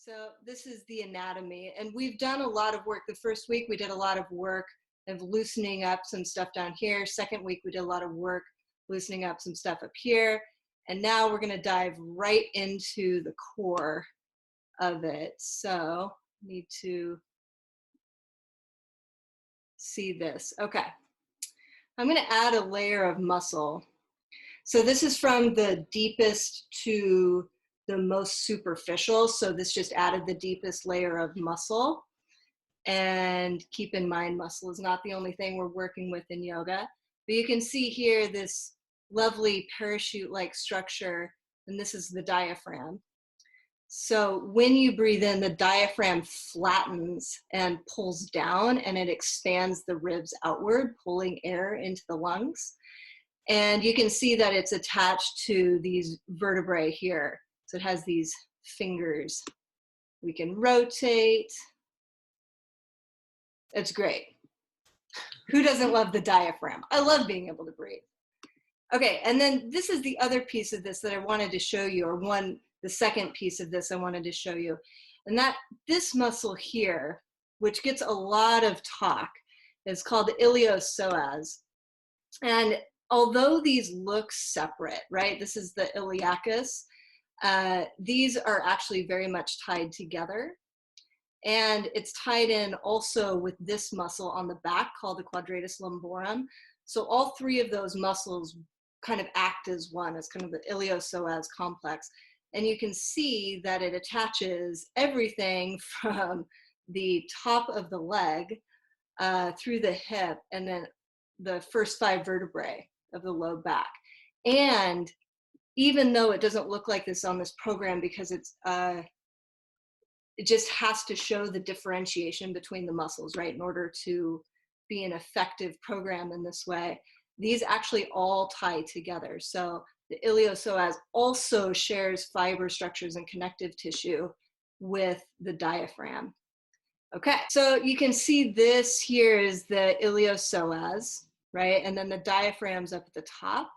So this is the anatomy, and we've done a lot of work. The first week we did a lot of work of loosening up some stuff down here. Second week we did a lot of work loosening up some stuff up here. And now we're gonna dive right into the core of it. So need to see this. Okay, I'm gonna add a layer of muscle. So this is from the deepest to the most superficial. So this just added the deepest layer of muscle. And keep in mind, muscle is not the only thing we're working with in yoga. But you can see here this lovely parachute-like structure, and this is the diaphragm. So when you breathe in, the diaphragm flattens and pulls down, and it expands the ribs outward, pulling air into the lungs. And you can see that it's attached to these vertebrae here. So it has these fingers. We can rotate. It's great. Who doesn't love the diaphragm? I love being able to breathe. Okay, and then this is the other piece of this that I wanted to show you, or the second piece of this I wanted to show you. And that this muscle here, which gets a lot of talk, is called the iliopsoas. And although these look separate, right? This is the iliacus. These are actually very much tied together. And it's tied in also with this muscle on the back called the quadratus lumborum. So all three of those muscles kind of act as one, as kind of the iliopsoas complex. And you can see that it attaches everything from the top of the leg through the hip, and then the first 5 vertebrae of the low back. And even though it doesn't look like this on this program, because it just has to show the differentiation between the muscles, right, in order to be an effective program in this way, these actually all tie together. So the iliopsoas also shares fiber structures and connective tissue with the diaphragm. Okay, so you can see this here is the iliopsoas, right? And then the diaphragm's up at the top.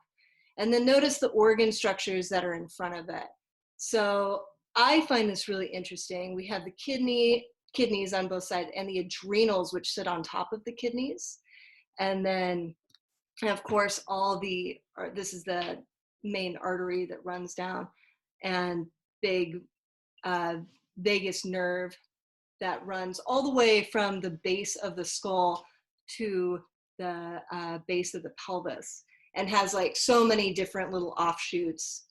And then notice the organ structures that are in front of it. So I find this really interesting. We have the kidneys on both sides, and the adrenals, which sit on top of the kidneys. And then, of course, this is the main artery that runs down, and big vagus nerve that runs all the way from the base of the skull to the base of the pelvis, and has like so many different little offshoots.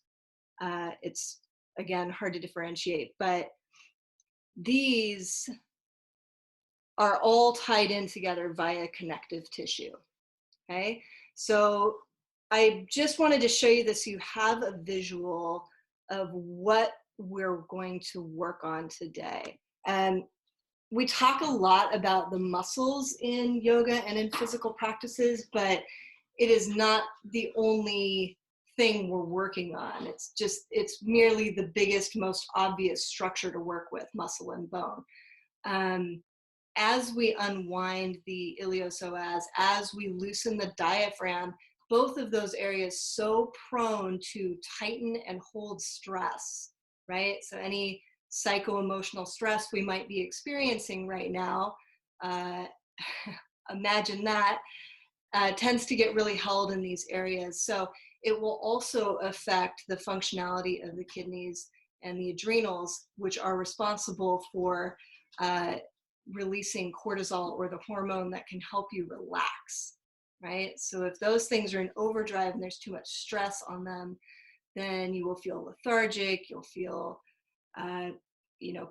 It's, again, hard to differentiate, but these are all tied in together via connective tissue. Okay, so I just wanted to show you this so you have a visual of what we're going to work on today. And we talk a lot about the muscles in yoga and in physical practices, but it is not the only thing we're working on. It's merely the biggest, most obvious structure to work with, muscle and bone. As we unwind the iliopsoas, as we loosen the diaphragm, both of those areas so prone to tighten and hold stress, right? So any psycho-emotional stress we might be experiencing right now, imagine that, tends to get really held in these areas. So it will also affect the functionality of the kidneys and the adrenals, which are responsible for releasing cortisol, or the hormone that can help you relax, right? So if those things are in overdrive and there's too much stress on them, then you will feel lethargic, you'll feel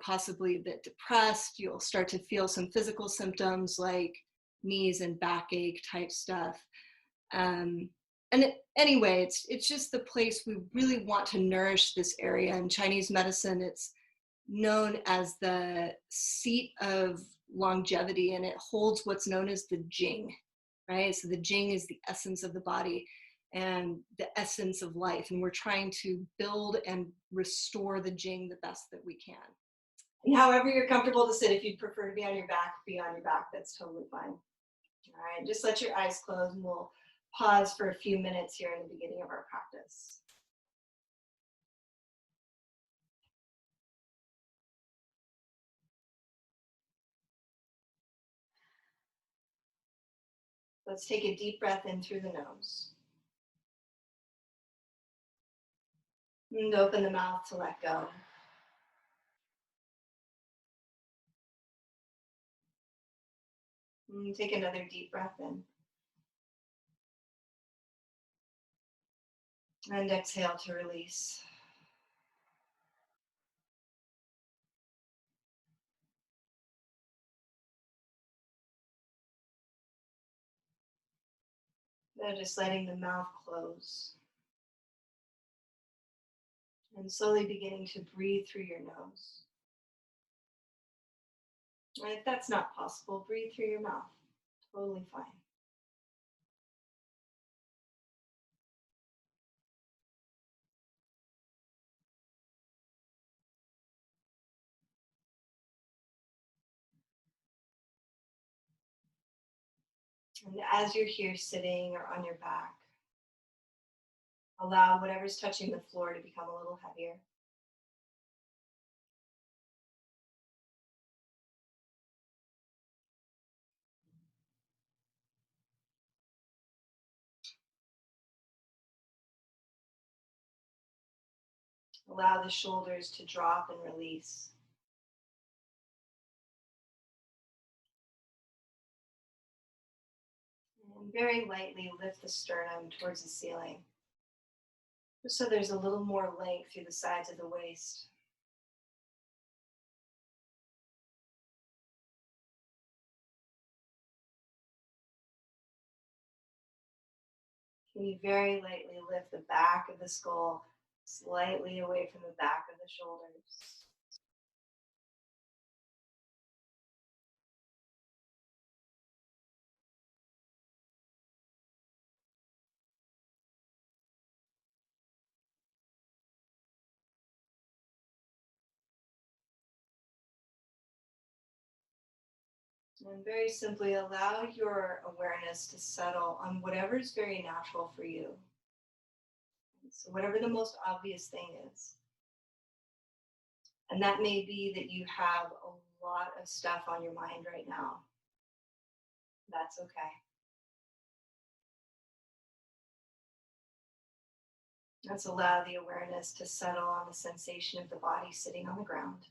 possibly a bit depressed, you'll start to feel some physical symptoms like knees and backache type stuff. Anyway, it's just the place we really want to nourish this area. In Chinese medicine, it's known as the seat of longevity, and it holds what's known as the Jing, right? So the Jing is the essence of the body and the essence of life, and we're trying to build and restore the Jing the best that we can. And however you're comfortable to sit, if you'd prefer to be on your back, that's totally fine. All right, just let your eyes close, and we'll pause for a few minutes here in the beginning of our practice. Let's take a deep breath in through the nose. And open the mouth to let go. And take another deep breath in. And exhale to release. Now just letting the mouth close. And slowly beginning to breathe through your nose. And if that's not possible, breathe through your mouth. Totally fine. And as you're here sitting or on your back, allow whatever's touching the floor to become a little heavier. Allow the shoulders to drop and release. And very lightly lift the sternum towards the ceiling, just so there's a little more length through the sides of the waist. Can you very lightly lift the back of the skull slightly away from the back of the shoulders? And very simply allow your awareness to settle on whatever's very natural for you. So whatever the most obvious thing is. And that may be that you have a lot of stuff on your mind right now. That's okay. Let's allow the awareness to settle on the sensation of the body sitting on the ground.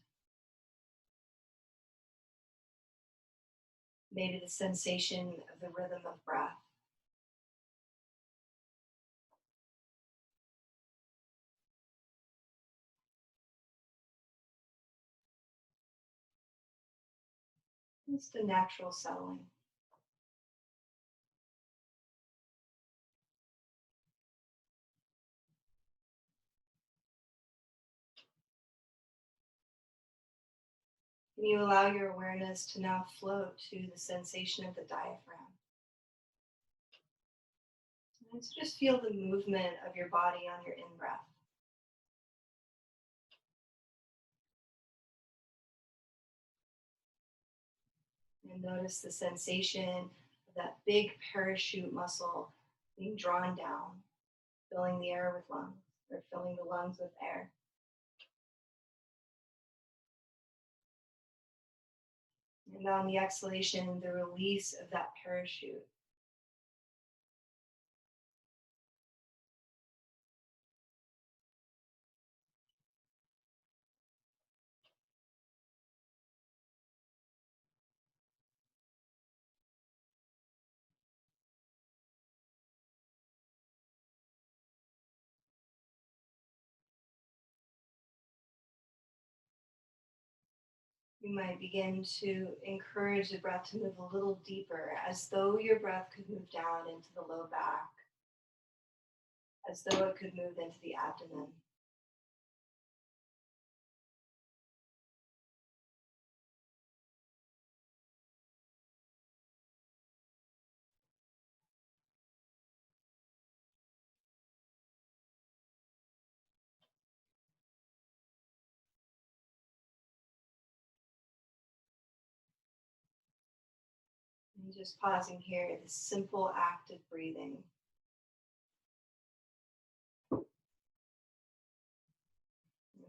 Maybe the sensation of the rhythm of breath. It's the natural settling. And you allow your awareness to now float to the sensation of the diaphragm. And so just feel the movement of your body on your in-breath. And notice the sensation of that big parachute muscle being drawn down, filling the air with lungs, or filling the lungs with air. And on the exhalation, the release of that parachute. You might begin to encourage the breath to move a little deeper, as though your breath could move down into the low back, as though it could move into the abdomen. And just pausing here, this simple act of breathing. A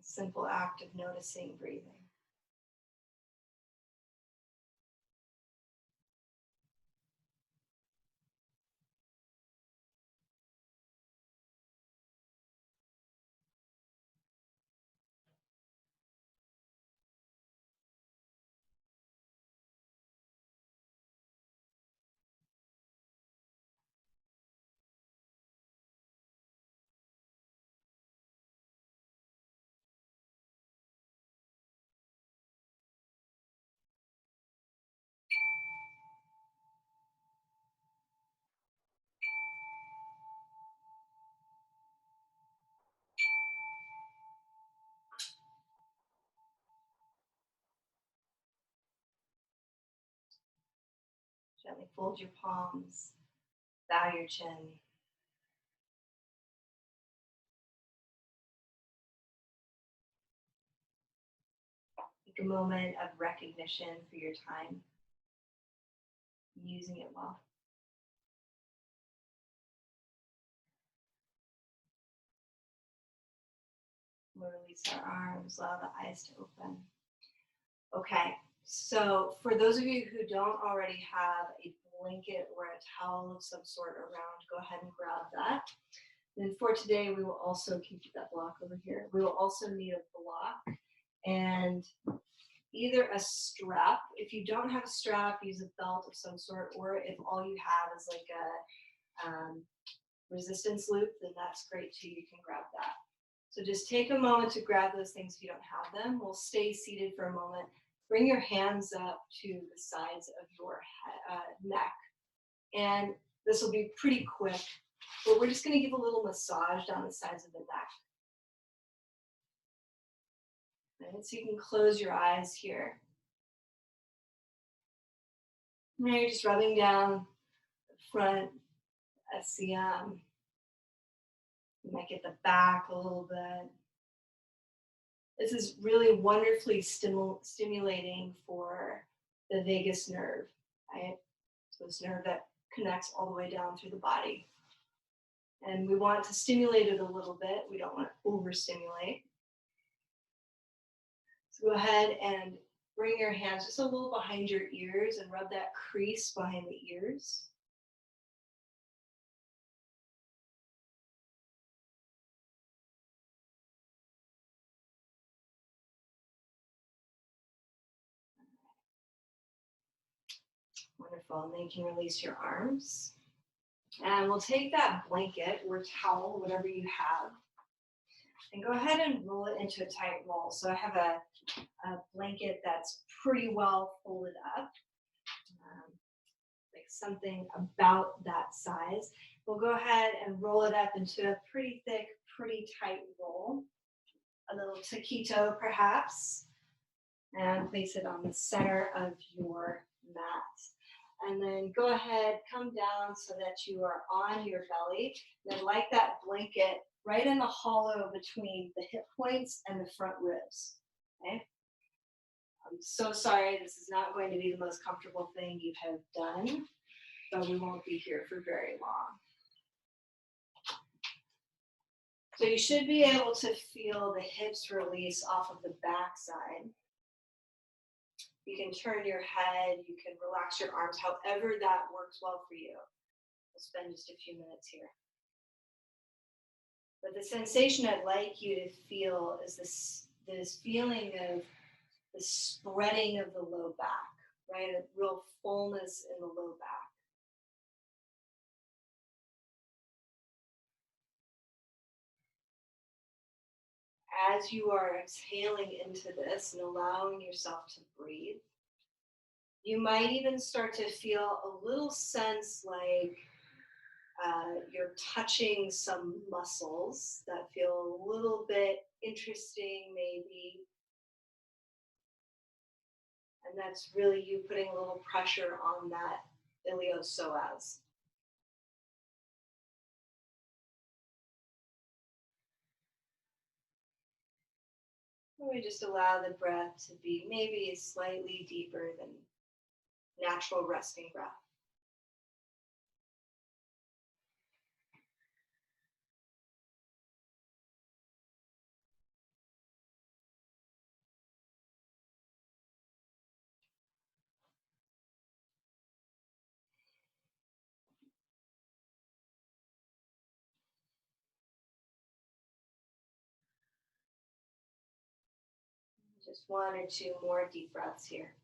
simple act of noticing breathing. Gently fold your palms, bow your chin. Take a moment of recognition for your time, using it well. We'll release our arms, allow the eyes to open. Okay, so for those of you who don't already have a blanket or a towel of some sort around, go ahead and grab that. Then for today, we will also keep that block over here. We will also need a block and either a strap. If you don't have a strap, use a belt of some sort, or if all you have is like a resistance loop, then that's great too. You can grab that. So just take a moment to grab those things if you don't have them. We'll stay seated for a moment. Bring your hands up to the sides of your neck. And this will be pretty quick, but we're just going to give a little massage down the sides of the neck. Right? So you can close your eyes here. Now you're just rubbing down the front, SCM. You might get the back a little bit. This is really wonderfully stimulating for the vagus nerve, right? So this nerve that connects all the way down through the body. And we want to stimulate it a little bit. We don't want to overstimulate. So go ahead and bring your hands just a little behind your ears and rub that crease behind the ears. Wonderful. And then you can release your arms. And we'll take that blanket or towel, whatever you have, and go ahead and roll it into a tight roll. So I have a blanket that's pretty well folded up, like something about that size. We'll go ahead and roll it up into a pretty thick, pretty tight roll, a little taquito perhaps, and place it on the center of your mat. And then go ahead, come down so that you are on your belly. Then like that blanket right in the hollow between the hip points and the front ribs, okay? I'm so sorry, this is not going to be the most comfortable thing you have done, but we won't be here for very long. So you should be able to feel the hips release off of the back side. You can turn your head, you can relax your arms, however that works well for you. We'll spend just a few minutes here. But the sensation I'd like you to feel is this feeling of the spreading of the low back, right? A real fullness in the low back. As you are exhaling into this and allowing yourself to breathe, you might even start to feel a little sense like you're touching some muscles that feel a little bit interesting, maybe. And that's really you putting a little pressure on that iliopsoas. We just allow the breath to be maybe slightly deeper than natural resting breath. Just one or two more deep breaths here.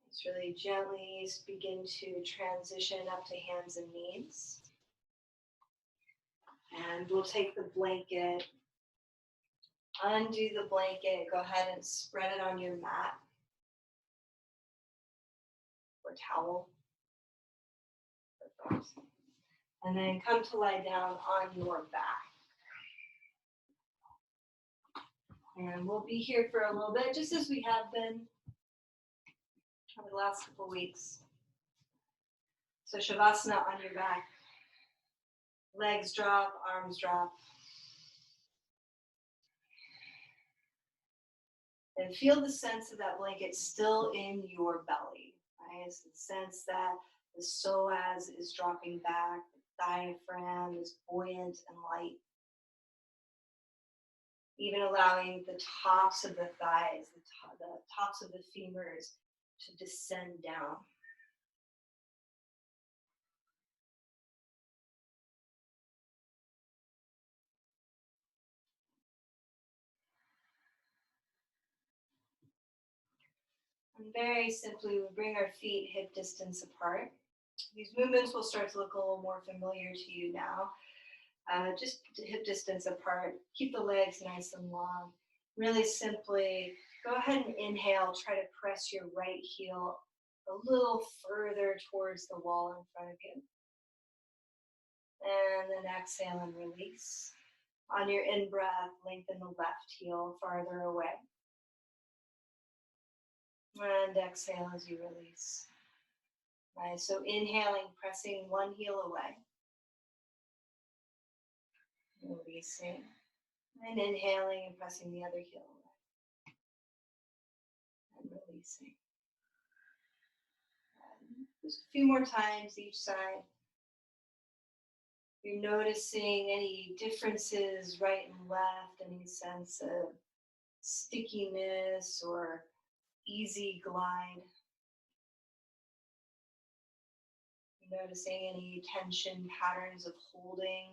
Just really gently begin to transition up to hands and knees. And we'll take the blanket, undo the blanket, go ahead and spread it on your mat or towel. And then come to lie down on your back. And we'll be here for a little bit, just as we have been over the last couple weeks. So Shavasana on your back. Legs drop, arms drop. And feel the sense of that blanket still in your belly. Right? It's the sense that the psoas is dropping back, the diaphragm is buoyant and light. Even allowing the tops of the thighs, the tops of the femurs to descend down. And very simply, we bring our feet hip distance apart. These movements will start to look a little more familiar to you now. Just hip distance apart. Keep the legs nice and long. Really simply, go ahead and inhale. Try to press your right heel a little further towards the wall in front of you. And then exhale and release. On your in-breath, lengthen the left heel farther away. And exhale as you release. Nice. So inhaling, pressing one heel away. Releasing. And inhaling and pressing the other heel away. And releasing. And just a few more times each side. You're noticing any differences right and left, any sense of stickiness or easy glide. You're noticing any tension patterns of holding.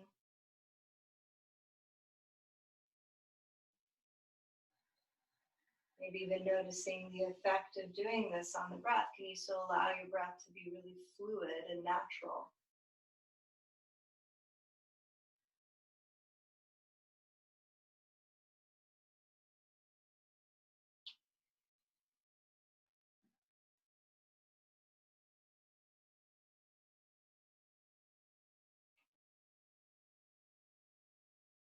Maybe even noticing the effect of doing this on the breath. Can you still allow your breath to be really fluid and natural?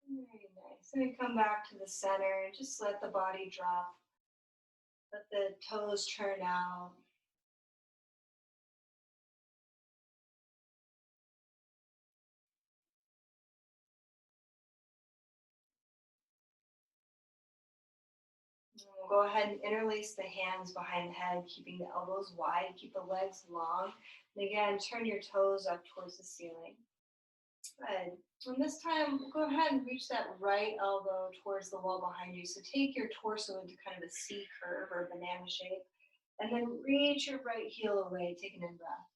Very nice. And come back to the center and just let the body drop. Let the toes turn out. And we'll go ahead and interlace the hands behind the head, keeping the elbows wide, keep the legs long. And again, turn your toes up towards the ceiling. Good. And this time, go ahead and reach that right elbow towards the wall behind you. So take your torso into kind of a C curve or banana shape. And then reach your right heel away, take an in-breath.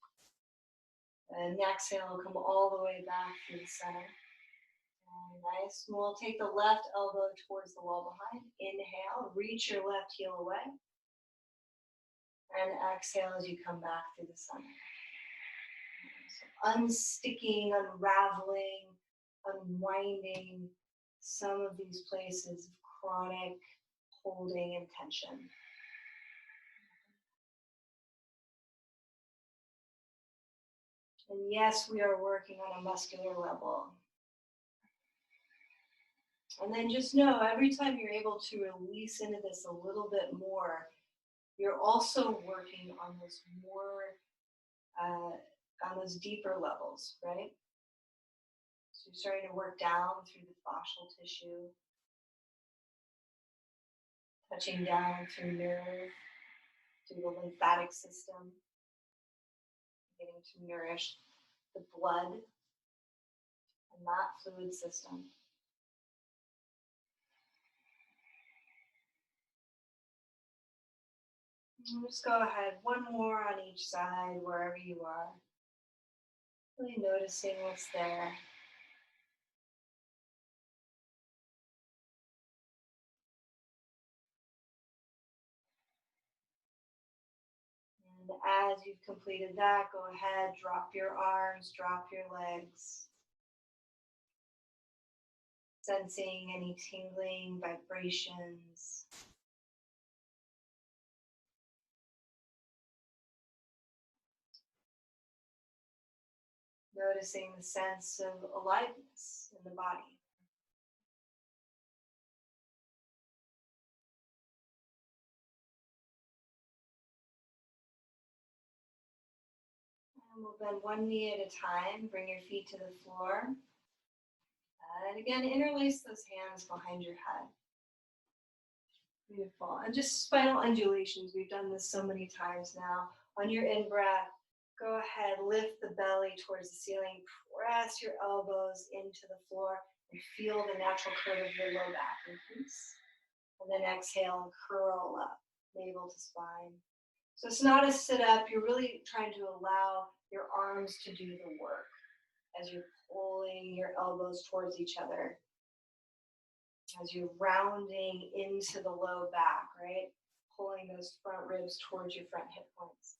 And exhale, come all the way back through the center. And nice. And we'll take the left elbow towards the wall behind. Inhale, reach your left heel away. And exhale as you come back through the center. So unsticking, unraveling, unwinding some of these places of chronic holding and tension. And yes, we are working on a muscular level. And then just know every time you're able to release into this a little bit more, you're also working on those more, on those deeper levels, right? So you're starting to work down through the fascial tissue, touching down through nerve, through the lymphatic system, beginning to nourish the blood and that fluid system. And just go ahead, one more on each side, wherever you are. Really noticing what's there. And as you've completed that, go ahead, drop your arms, drop your legs. Sensing any tingling vibrations. Noticing the sense of aliveness in the body. And we'll bend one knee at a time. Bring your feet to the floor. And again, interlace those hands behind your head. Beautiful. And just spinal undulations. We've done this so many times now. On your in-breath, go ahead, lift the belly towards the ceiling. Press your elbows into the floor and feel the natural curve of your low back increase. And then exhale and curl up, navel to spine. So it's not a sit-up. You're really trying to allow your arms to do the work as you're pulling your elbows towards each other, as you're rounding into the low back, right? Pulling those front ribs towards your front hip points.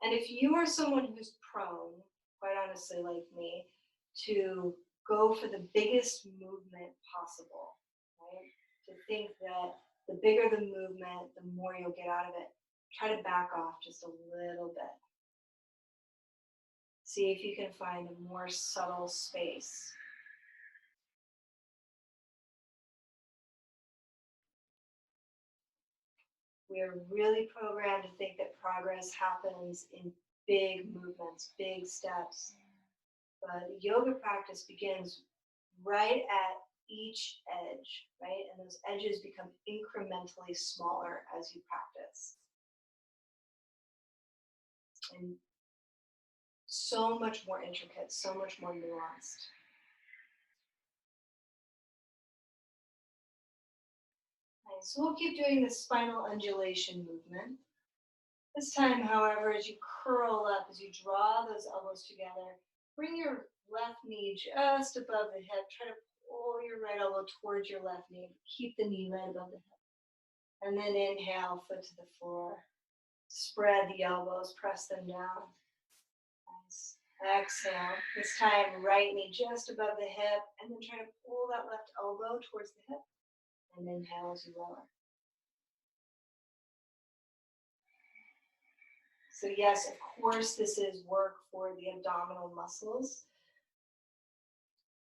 And if you are someone who's prone, quite honestly like me, to go for the biggest movement possible, right? To think that the bigger the movement, the more you'll get out of it. Try to back off just a little bit. See if you can find a more subtle space. We are really programmed to think that progress happens in big movements, big steps. But yoga practice begins right at each edge, right? And those edges become incrementally smaller as you practice. And so much more intricate, so much more nuanced. Nice. So we'll keep doing this spinal undulation movement. This time, however, as you curl up, as you draw those elbows together, bring your left knee just above the hip. Try to pull your right elbow towards your left knee. Keep the knee right above the hip. And then inhale, foot to the floor. Spread the elbows, press them down. Nice. Exhale. This time, right knee just above the hip, and then try to pull that left elbow towards the hip. And inhale as you lower. So yes, of course, this is work for the abdominal muscles.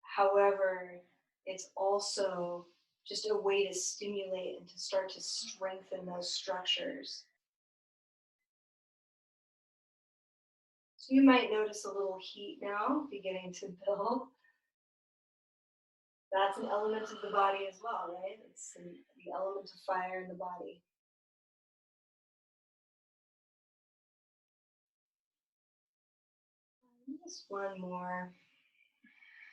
However, it's also just a way to stimulate and to start to strengthen those structures. So you might notice a little heat now beginning to build. That's an element of the body as well, right? It's the element of fire in the body. Just one more.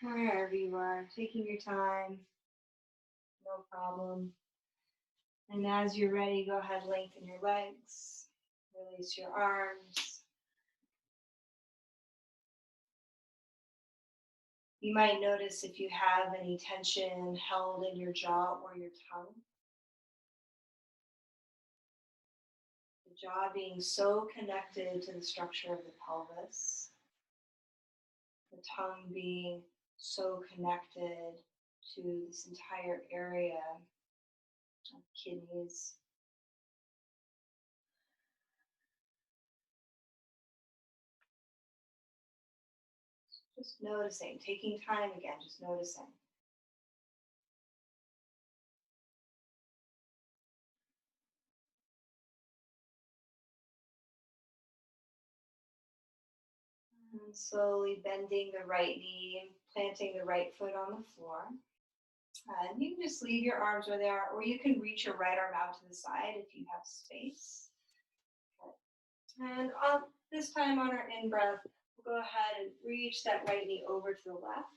Wherever you are, taking your time, no problem. And as you're ready, go ahead, lengthen your legs, release your arms. You might notice if you have any tension held in your jaw or your tongue. The jaw being so connected to the structure of the pelvis. The tongue being so connected to this entire area of kidneys. Just noticing, taking time again, just noticing. And slowly bending the right knee, planting the right foot on the floor. And you can just leave your arms where they are, or you can reach your right arm out to the side if you have space. Okay. And this time on our in-breath, we'll go ahead and reach that right knee over to the left.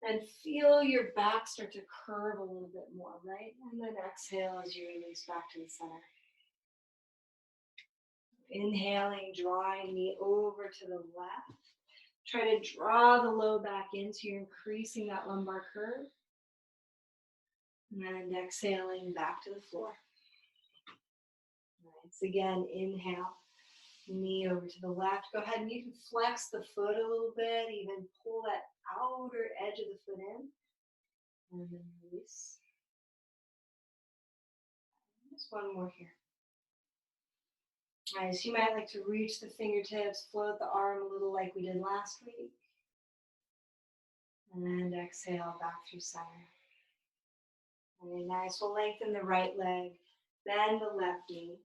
And feel your back start to curve a little bit more, right? And then exhale as you release back to the center. Inhaling, drawing knee over to the left. Try to draw the low back in so you're increasing that lumbar curve. And exhaling back to the floor. Nice. Again, inhale, knee over to the left. Go ahead and you can flex the foot a little bit, even pull that outer edge of the foot in. And then release. Just one more here. Nice. You might like to reach the fingertips, float the arm a little like we did last week. And exhale back through center. Very nice. We'll lengthen the right leg, bend the left knee.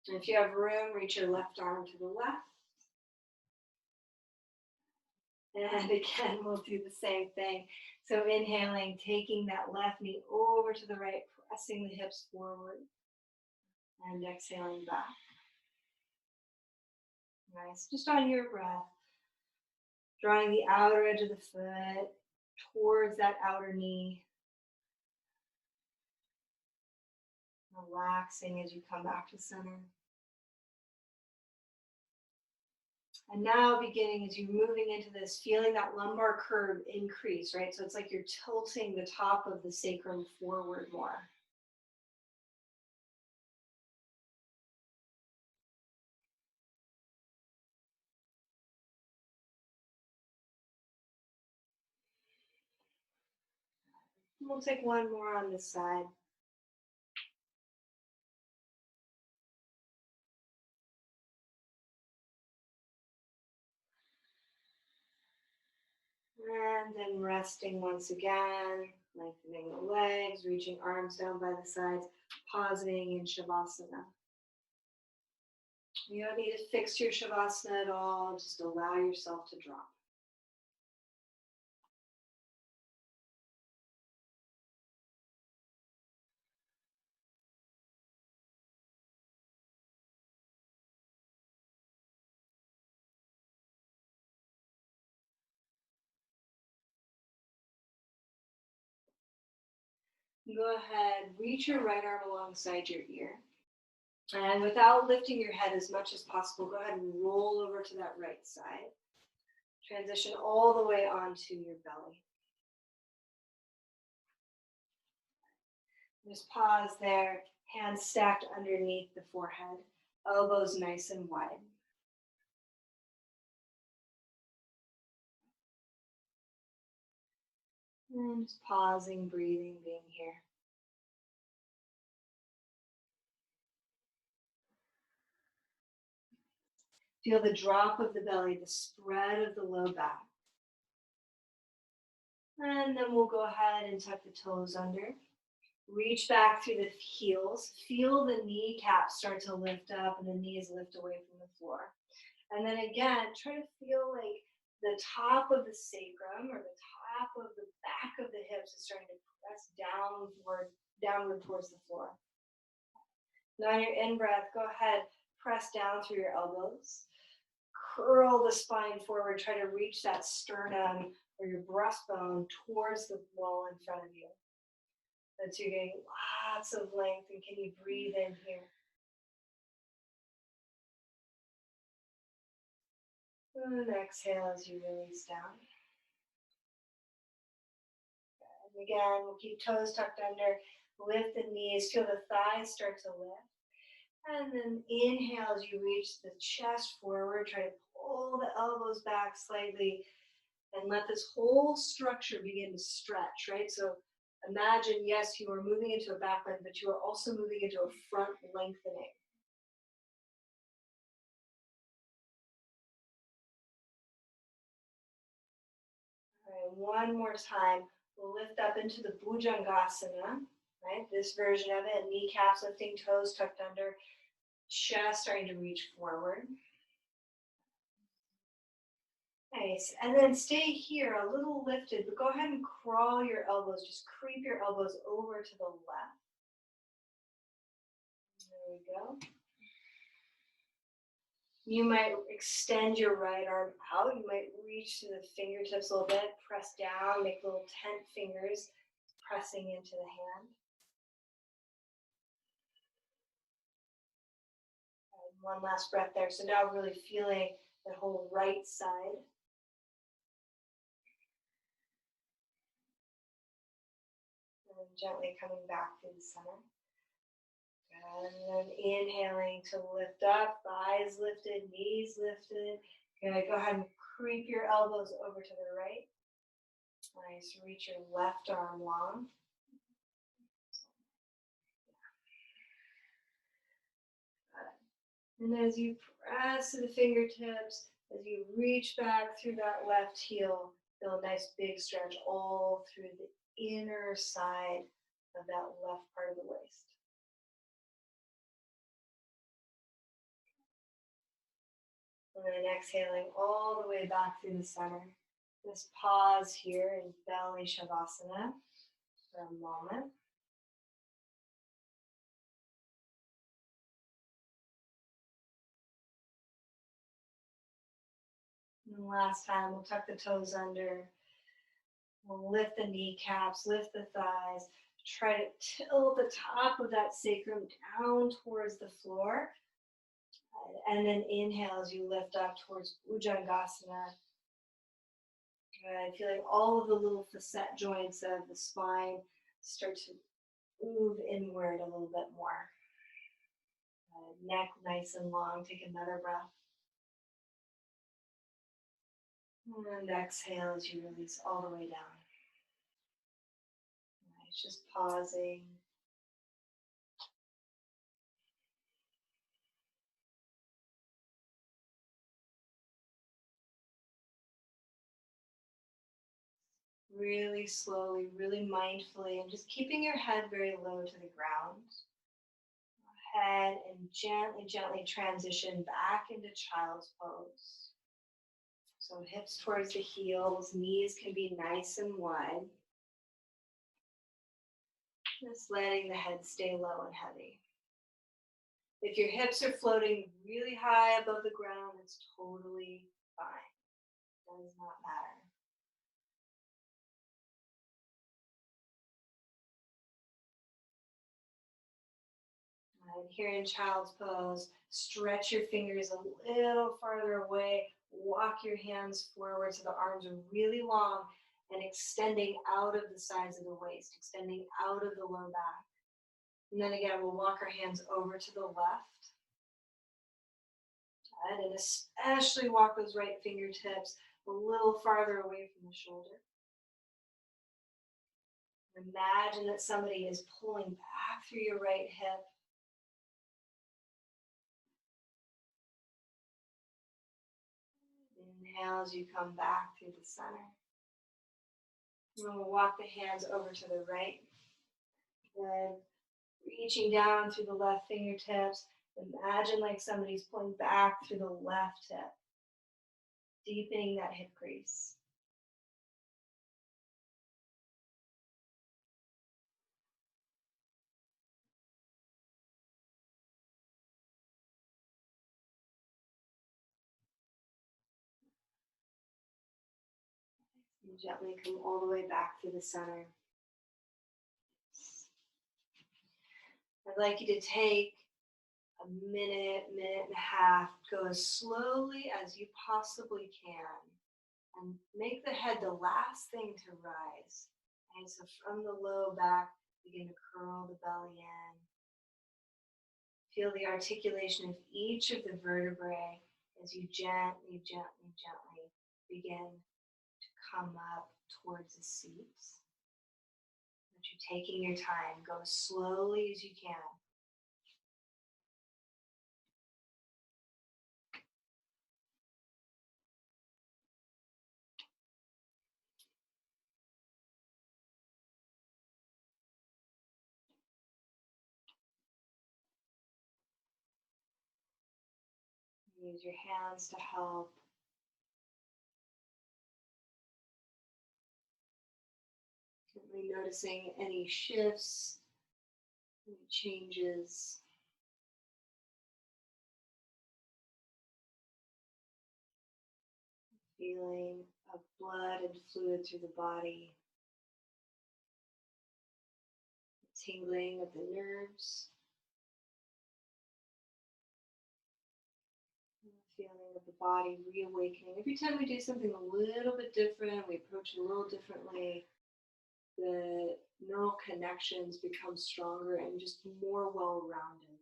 And if you have room, reach your left arm to the left. And again, we'll do the same thing. So inhaling, taking that left knee over to the right, pressing the hips forward. And exhaling back. Nice. Just on your breath. Drawing the outer edge of the foot towards that outer knee. Relaxing as you come back to center. And now beginning as you're moving into this, feeling that lumbar curve increase, right? So it's like you're tilting the top of the sacrum forward more. We'll take one more on this side. And then resting once again, lengthening the legs, reaching arms down by the sides, pausing in Shavasana. You don't need to fix your Shavasana at all, just allow yourself to drop. Go ahead, reach your right arm alongside your ear. And without lifting your head as much as possible, go ahead and roll over to that right side. Transition all the way onto your belly. Just pause there, hands stacked underneath the forehead, elbows nice and wide. And just pausing, breathing, being here. Feel the drop of the belly, the spread of the low back. And then we'll go ahead and tuck the toes under. Reach back through the heels. Feel the kneecaps start to lift up and the knees lift away from the floor. And then again, try to feel like the top of the sacrum or the top of the back of the hips is starting to press downward towards the floor. Now on your in-breath, go ahead, press down through your elbows. Curl the spine forward, try to reach that sternum or your breastbone towards the wall in front of you. So you're getting lots of length, and can you breathe in here? And exhale as you release down. And again, we'll keep toes tucked under, lift the knees, feel the thighs start to lift. And then inhale as you reach the chest forward, try to pull the elbows back slightly and let this whole structure begin to stretch, right? So imagine, yes, you are moving into a back bend, but you are also moving into a front lengthening. All right, one more time. We'll lift up into the Bhujangasana, right? This version of it, kneecaps lifting, toes tucked under, chest starting to reach forward. Nice, and then stay here a little lifted, but go ahead and crawl your elbows, just creep your elbows over to the left. There we go. You might extend your right arm out, you might reach to the fingertips a little bit, press down, make little tent fingers, pressing into the hand. And one last breath there, so now really feeling the whole right side. And gently coming back to the center. And then inhaling to lift up, thighs lifted, knees lifted. Good, go ahead and creep your elbows over to the right. Nice, reach your left arm long. And as you press to the fingertips, as you reach back through that left heel, feel a nice big stretch all through the inner side of that left part of the waist. And then exhaling all the way back through the center. Just pause here in belly shavasana for a moment. And last time, we'll tuck the toes under. We'll lift the kneecaps, lift the thighs. Try to tilt the top of that sacrum down towards the floor. And then inhale as you lift up towards Bhujangasana. Good. Feeling all of the little facet joints of the spine start to move inward a little bit more. Neck nice and long. Take another breath. And exhale as you release all the way down. Nice. Just pausing. Really slowly, really mindfully, and just keeping your head very low to the ground. Go ahead and gently, gently transition back into child's pose. So hips towards the heels, knees can be nice and wide. Just letting the head stay low and heavy. If your hips are floating really high above the ground, it's totally fine. It does not matter. And here in child's pose, stretch your fingers a little farther away. Walk your hands forward so the arms are really long and extending out of the sides of the waist, extending out of the low back. And then again, we'll walk our hands over to the left. And especially walk those right fingertips a little farther away from the shoulder. Imagine that somebody is pulling back through your right hip. Inhale as you come back through the center. And we'll walk the hands over to the right. Good. Reaching down through the left fingertips. Imagine like somebody's pulling back through the left hip. Deepening that hip crease. And gently come all the way back through the center. I'd like you to take a minute, minute and a half, go as slowly as you possibly can, and make the head the last thing to rise. And so from the low back, begin to curl the belly in. Feel the articulation of each of the vertebrae as you gently, gently, gently begin to come up towards the seats. But you're taking your time. Go as slowly as you can. Use your hands to help. Gently noticing any shifts, any changes. Feeling of blood and fluid through the body. Tingling of the nerves. Feeling of the body reawakening. Every time we do something a little bit different, we approach it a little differently, the neural connections become stronger and just more well-rounded.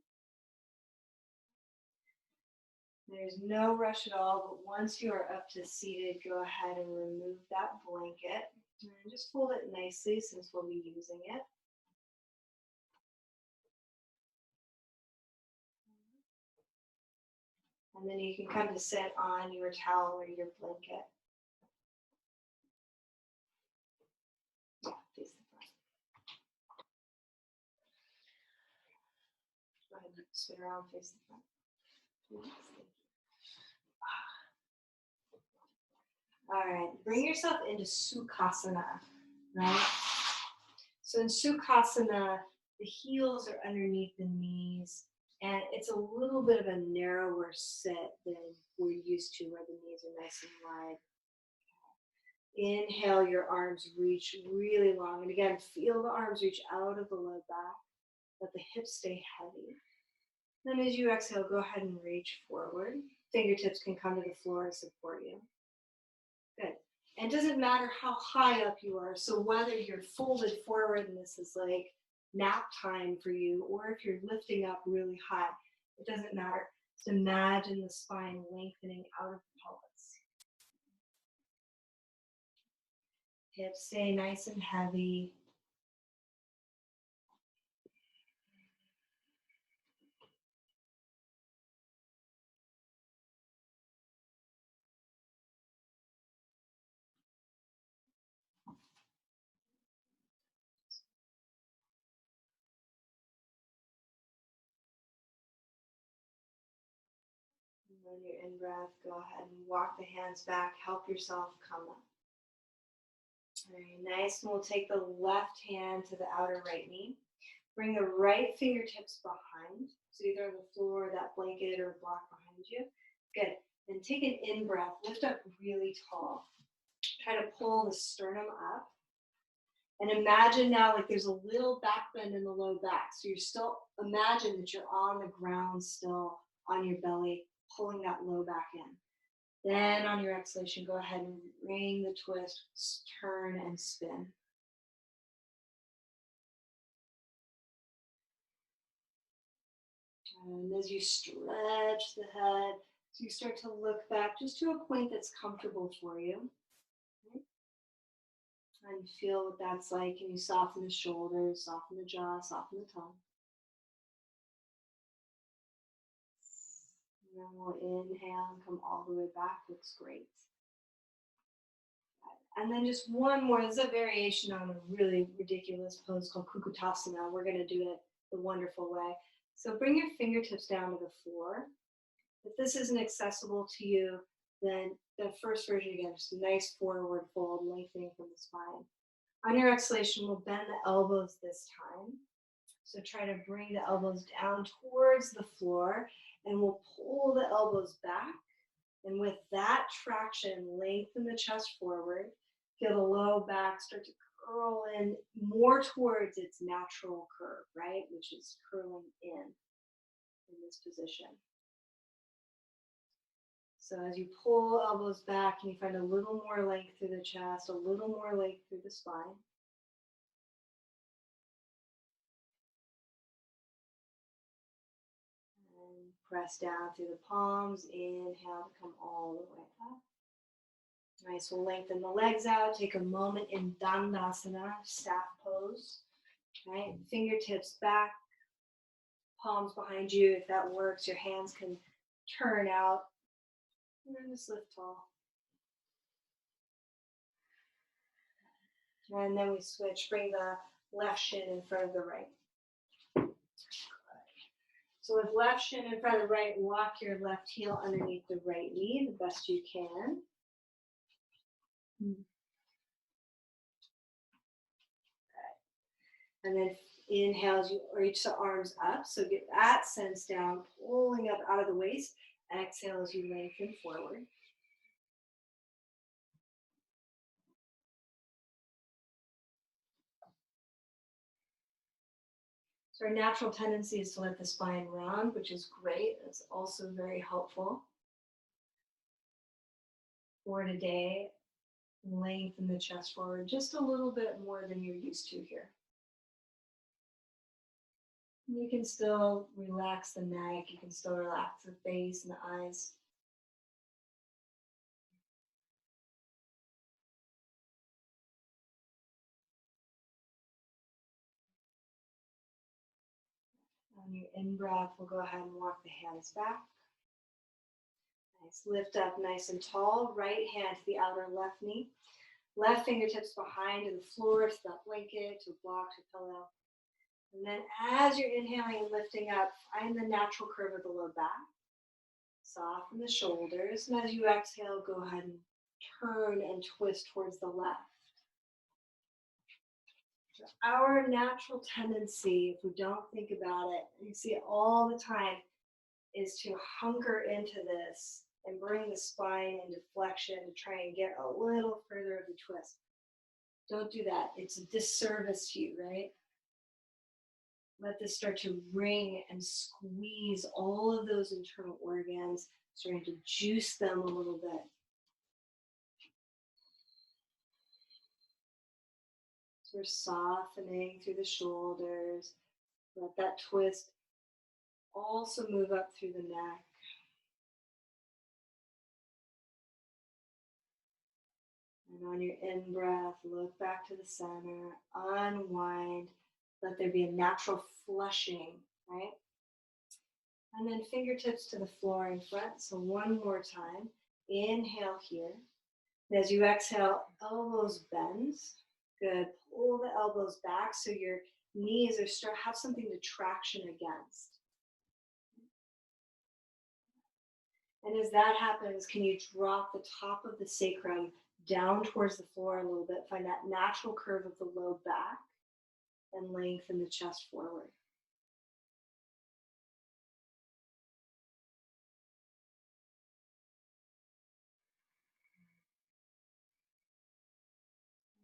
There's no rush at all, but once you are up to seated, go ahead and remove that blanket and just fold it nicely since we'll be using it. And then you can come to sit on your towel or your blanket. Yeah, face the front. Go ahead and spin around, face the front. Yes, thank you. All right, bring yourself into Sukhasana, right? So in Sukhasana, the heels are underneath the knees, and it's a little bit of a narrower sit than we're used to, where the knees are nice and wide. Inhale, your arms reach really long. And again, feel the arms reach out of the low back. Let the hips stay heavy. Then as you exhale, go ahead and reach forward. Fingertips can come to the floor and support you. Good. And it doesn't matter how high up you are. So whether you're folded forward and this is like nap time for you, or if you're lifting up really high, it doesn't matter. Just imagine the spine lengthening out of the pelvis. Hips stay nice and heavy. And on your in-breath, go ahead and walk the hands back. Help yourself come up. Very nice. And we'll take the left hand to the outer right knee. Bring the right fingertips behind. So either on the floor, that blanket, or block behind you. Good. Then take an in-breath. Lift up really tall. Try to pull the sternum up. And imagine now like there's a little back bend in the low back. So you're still, imagine that you're on the ground still on your belly, pulling that low back in. Then on your exhalation, go ahead and ring the twist, turn and spin. And as you stretch the head, so you start to look back just to a point that's comfortable for you. Okay. And feel what that's like. And you soften the shoulders, soften the jaw, soften the tongue. And then we'll inhale and come all the way back. Looks great. And then just one more. This is a variation on a really ridiculous pose called Kukutasana. We're going to do it the wonderful way. So bring your fingertips down to the floor. If this isn't accessible to you, then the first version again, just a nice forward fold, lengthening from the spine. On your exhalation, we'll bend the elbows this time. So try to bring the elbows down towards the floor, and we'll pull the elbows back. And with that traction, lengthen the chest forward. Feel the low back start to curl in more towards its natural curve, right? Which is curling in this position. So as you pull elbows back and you find a little more length through the chest, a little more length through the spine. And press down through the palms. Inhale to come all the way up. Nice, we'll lengthen the legs out. Take a moment in Dandasana, staff pose. Right, fingertips back, palms behind you. If that works, your hands can turn out. And then just lift tall. And then we switch, bring the left shin in front of the right. So with left shin in front of the right, walk your left heel underneath the right knee the best you can. And then inhale as you reach the arms up. So get that sense down, pulling up out of the waist. Exhale as you lengthen forward. So our natural tendency is to let the spine round, which is great. It's also very helpful. For today, lengthen the chest forward just a little bit more than you're used to here. You can still relax the neck. You can still relax the face and the eyes. On your in-breath, we'll go ahead and walk the hands back. Nice. Lift up nice and tall. Right hand to the outer left knee. Left fingertips behind to the floor, to that blanket, to a block, to a pillow. And then as you're inhaling and lifting up, find the natural curve of the low back. Soften the shoulders. And as you exhale, go ahead and turn and twist towards the left. So our natural tendency, if we don't think about it, and you see it all the time, is to hunker into this and bring the spine into flexion to try and get a little further of the twist. Don't do that. It's a disservice to you, right? Let this start to wring and squeeze all of those internal organs, starting to juice them a little bit. So we're softening through the shoulders. Let that twist also move up through the neck. And on your in-breath, look back to the center, unwind. Let there be a natural flushing, right? And then fingertips to the floor in front. So one more time. Inhale here. And as you exhale, elbows bend. Good. Pull the elbows back so your knees have something to traction against. And as that happens, can you drop the top of the sacrum down towards the floor a little bit? Find that natural curve of the low back and lengthen the chest forward.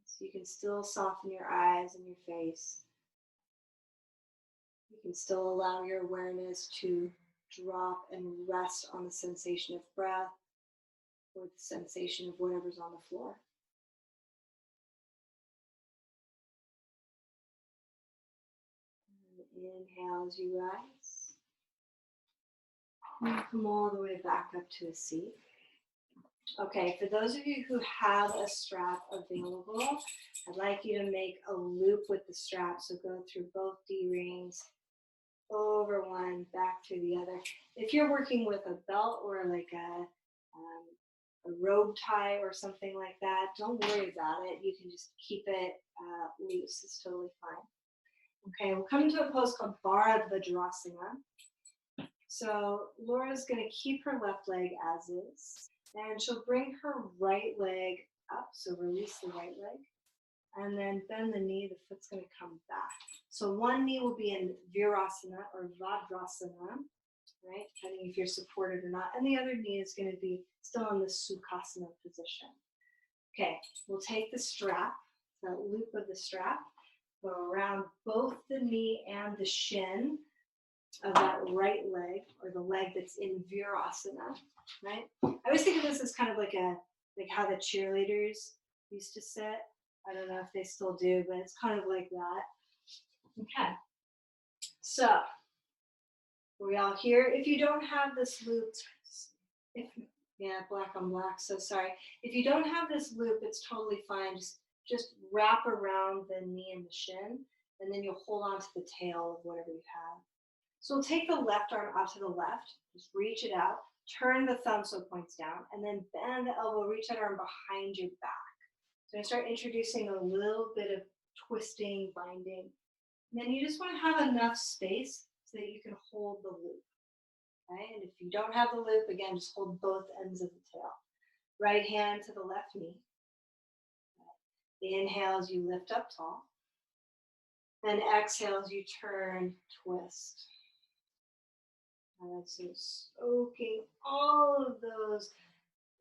So you can still soften your eyes and your face. You can still allow your awareness to drop and rest on the sensation of breath or the sensation of whatever's on the floor. And inhale as you rise. And come all the way back up to a seat. Okay, for those of you who have a strap available, I'd like you to make a loop with the strap. So go through both D-rings, over one, back through the other. If you're working with a belt or like a robe tie or something like that, don't worry about it. You can just keep it loose. It's totally fine. Okay, we'll come into a pose called Bharadvajrasana. So Laura's going to keep her left leg as is, and she'll bring her right leg up. So release the right leg, and then bend the knee. The foot's going to come back. So one knee will be in Virasana or Vajrasana, right? Depending if you're supported or not. And the other knee is going to be still in the Sukhasana position. Okay, we'll take the strap, the loop of the strap, go around both the knee and the shin of that right leg, or the leg that's in Virasana, right? I always think of this as kind of like how the cheerleaders used to sit. I don't know if they still do, but it's kind of like that. Okay, so are we all here? If you don't have this loop, black on black, so sorry. If you don't have this loop, it's totally fine. Just wrap around the knee and the shin, and then you'll hold on to the tail of whatever you have. So we'll take the left arm out to the left, just reach it out, turn the thumb so it points down, and then bend the elbow, reach that arm behind your back. So I start introducing a little bit of twisting, binding. And then you just want to have enough space so that you can hold the loop. Okay? And if you don't have the loop, again, just hold both ends of the tail. Right hand to the left knee. Inhale as you lift up tall. And exhale as you turn, twist. So soaking all of those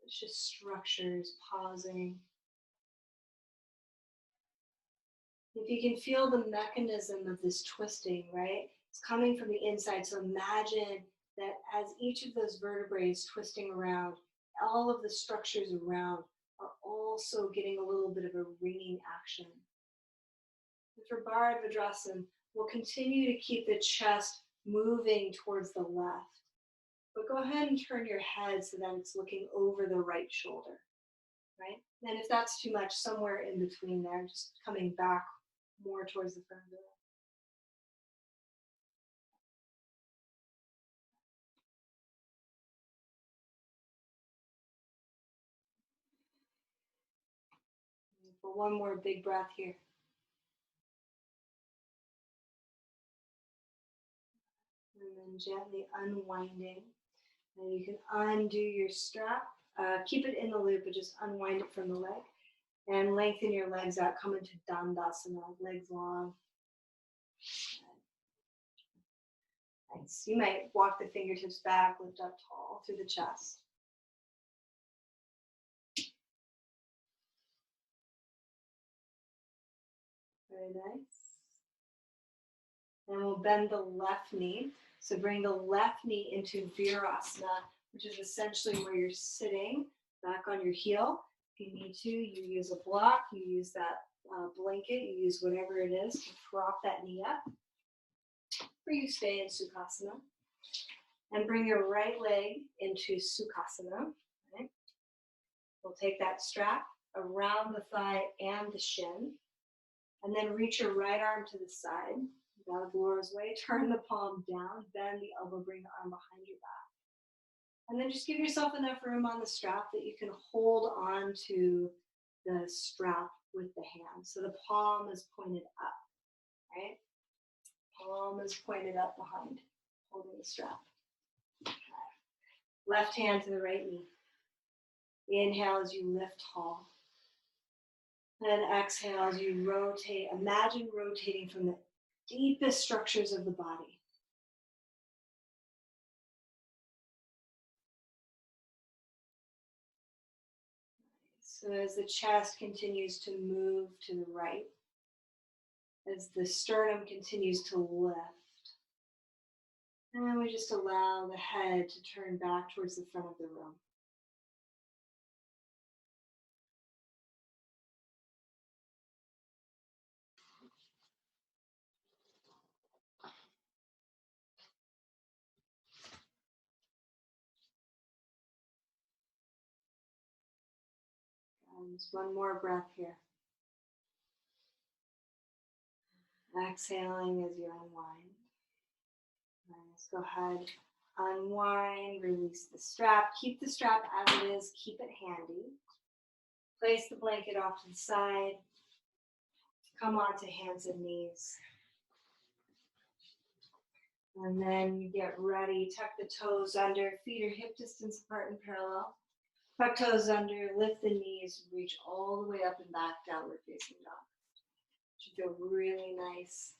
just structures, pausing. If you can feel the mechanism of this twisting, right? It's coming from the inside. So imagine that as each of those vertebrae is twisting around, all of the structures around are also getting a little bit of a wringing action. And for Bharadvajrasana, we'll continue to keep the chest moving towards the left. But go ahead and turn your head so that it's looking over the right shoulder, right? And if that's too much, somewhere in between there, just coming back more towards the front of the room. Beautiful. One more big breath here. And then gently unwinding. And you can undo your strap. Keep it in the loop, but just unwind it from the leg. And lengthen your legs out. Come into Dandasana, legs long. Nice. You might walk the fingertips back, lift up tall through the chest. Very nice. And we'll bend the left knee. So bring the left knee into Virasana, which is essentially where you're sitting back on your heel. If you need to, you use a block, you use that blanket, you use whatever it is to prop that knee up. Or you stay in Sukhasana. And bring your right leg into Sukhasana. Okay? We'll take that strap around the thigh and the shin. And then reach your right arm to the side. Out of Laura's way, turn the palm down, bend the elbow, bring the arm behind your back. And then just give yourself enough room on the strap that you can hold on to the strap with the hand. So the palm is pointed up, right? Palm is pointed up behind, holding the strap. Okay. Left hand to the right knee. Inhale as you lift tall. And exhale as you rotate. Imagine rotating from the deepest structures of the body. So as the chest continues to move to the right, as the sternum continues to lift, and we just allow the head to turn back towards the front of the room. And just one more breath here. Exhaling as you unwind. Let's go ahead, unwind, release the strap. Keep the strap as it is, keep it handy. Place the blanket off to the side. Come onto hands and knees. And then you get ready, tuck the toes under, feet are hip distance apart and parallel. Tuck toes under, lift the knees, reach all the way up and back, downward facing dog. Should feel really nice.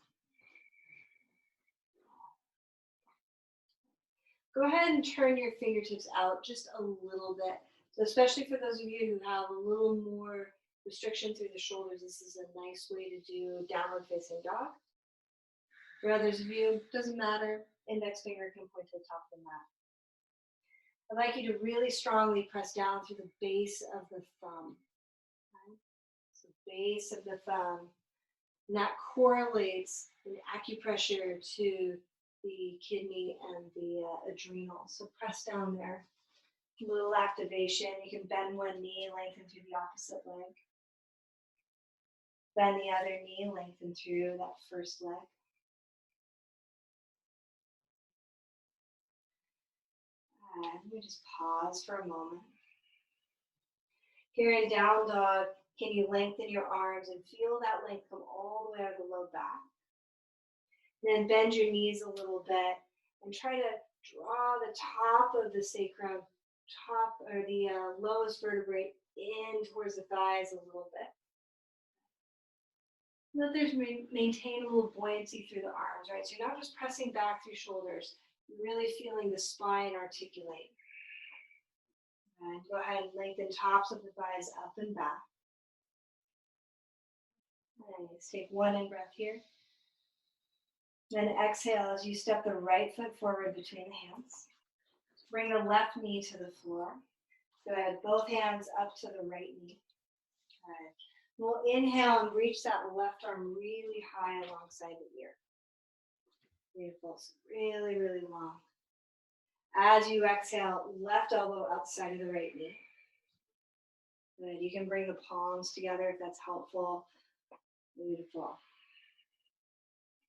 Go ahead and turn your fingertips out just a little bit. So especially for those of you who have a little more restriction through the shoulders, this is a nice way to do downward facing dog. For others of you, doesn't matter, index finger can point to the top of the mat. I'd like you to really strongly press down through the base of the thumb. Okay? So base of the thumb. And that correlates in acupressure to the kidney and the adrenals. So press down there. A little activation. You can bend one knee, lengthen through the opposite leg. Bend the other knee, lengthen through that first leg. And we just pause for a moment. Here in down dog, can you lengthen your arms and feel that length come all the way out of the low back? Then bend your knees a little bit and try to draw the top of the sacrum, top or the lowest vertebrae in towards the thighs a little bit. Let there's maintain a little buoyancy through the arms, right? So you're not just pressing back through shoulders, you're really feeling the spine articulate. And go ahead and lengthen tops of the thighs up and back. Nice. Take one in breath here. Then exhale as you step the right foot forward between the hands. Bring the left knee to the floor. Go ahead, both hands up to the right knee. All right. We'll inhale and reach that left arm really high alongside the ear. Beautiful. So really, really long. As you exhale, left elbow outside of the right knee. Good. You can bring the palms together if that's helpful. Beautiful.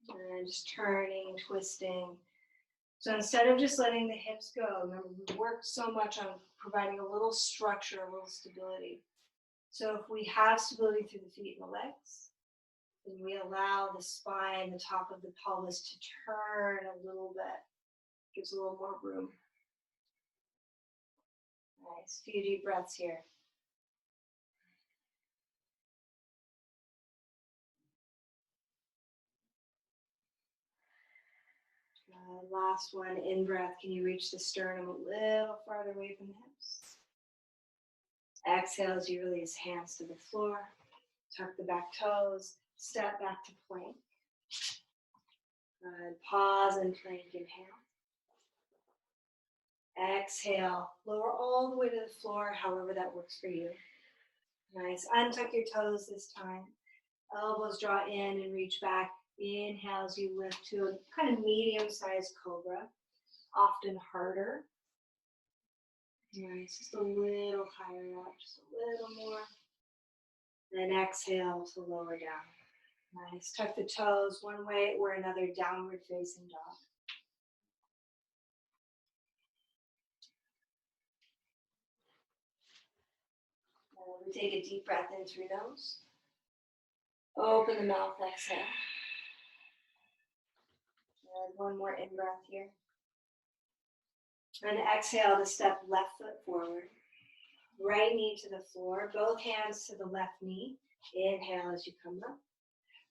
And just turning, twisting. So instead of just letting the hips go, remember we worked so much on providing a little structure, a little stability. So if we have stability through the feet and the legs, then we allow the spine, the top of the pelvis to turn a little bit. Gives a little more room. Nice, few deep breaths here. Last one, in breath, can you reach the sternum a little farther away from the hips? Exhale as you release hands to the floor. Tuck the back toes, step back to plank. Good. Pause and plank, inhale. Exhale, lower all the way to the floor, however that works for you. Nice, untuck your toes this time. Elbows draw in and reach back. Inhale as you lift to a kind of medium-sized cobra, often harder. Nice, just a little higher up, just a little more. Then exhale to lower down. Nice, tuck the toes one way or another, downward facing dog. We take a deep breath in through nose. Open the mouth, exhale. And one more in breath here. And exhale to step left foot forward. Right knee to the floor. Both hands to the left knee. Inhale as you come up.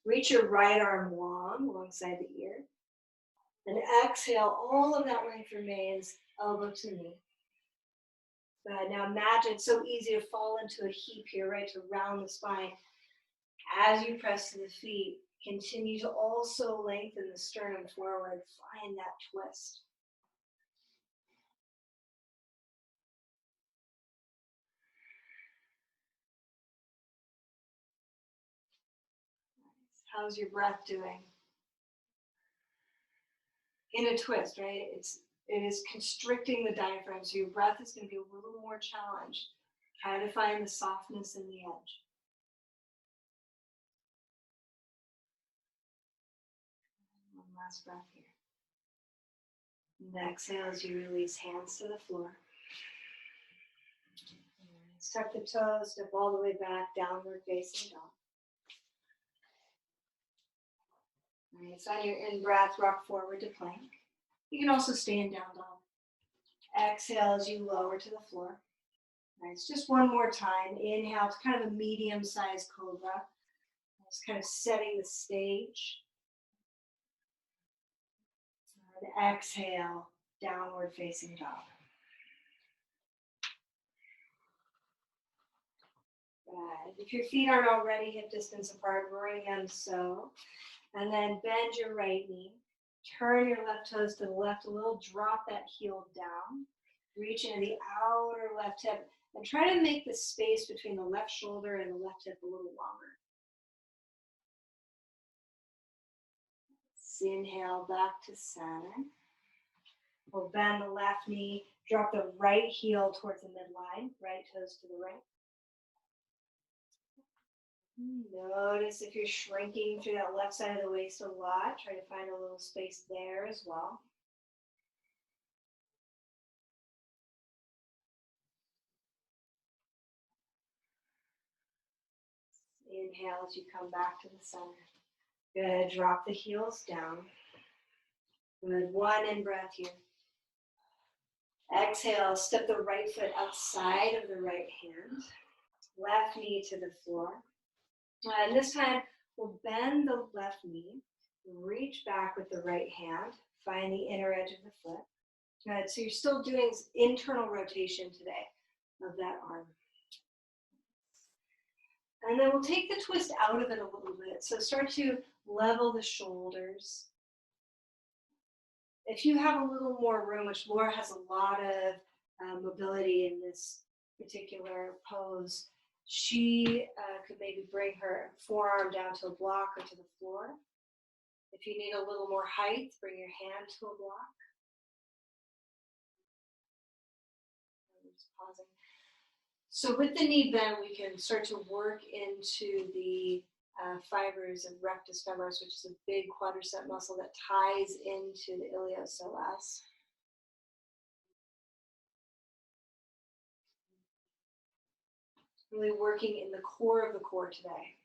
Reach your right arm long alongside the ear. And exhale, all of that length remains, elbow to knee. Good. Now imagine it's so easy to fall into a heap here, right, to round the spine. As you press to the feet, continue to also lengthen the sternum forward. Find that twist. Nice. How's your breath doing? In a twist, right? It is constricting the diaphragm, so your breath is going to be a little more challenged. Try to find the softness in the edge. One last breath here. And exhale as you release hands to the floor. Tuck the toes, step all the way back, downward facing dog. Alright, so on your in-breath, rock forward to plank. You can also stay in down dog. Exhale as you lower to the floor. Nice, just one more time. Inhale, it's kind of a medium-sized cobra. Just kind of setting the stage. And exhale, downward facing dog. Good. If your feet aren't already hip distance apart, Wring and Soak. And then bend your right knee. Turn your left toes to the left a little. Drop that heel down. Reach into the outer left hip. And try to make the space between the left shoulder and the left hip a little longer. Inhale back to center. We'll bend the left knee. Drop the right heel towards the midline. Right toes to the right. Notice if you're shrinking through that left side of the waist a lot. Try to find a little space there as well. Inhale as you come back to the center. Good. Drop the heels down. Good. One in breath here. Exhale. Step the right foot outside of the right hand. Left knee to the floor. And this time, we'll bend the left knee. Reach back with the right hand. Find the inner edge of the foot. Good. So you're still doing internal rotation today of that arm. And then we'll take the twist out of it a little bit. So start to level the shoulders. If you have a little more room, which Laura has a lot of mobility in this particular pose, she could maybe bring her forearm down to a block or to the floor. If you need a little more height, bring your hand to a block. I'm just pausing. So with the knee bend, we can start to work into the fibers of rectus femoris, which is a big quadricep muscle that ties into the iliopsoas. Really working in the core of the core today.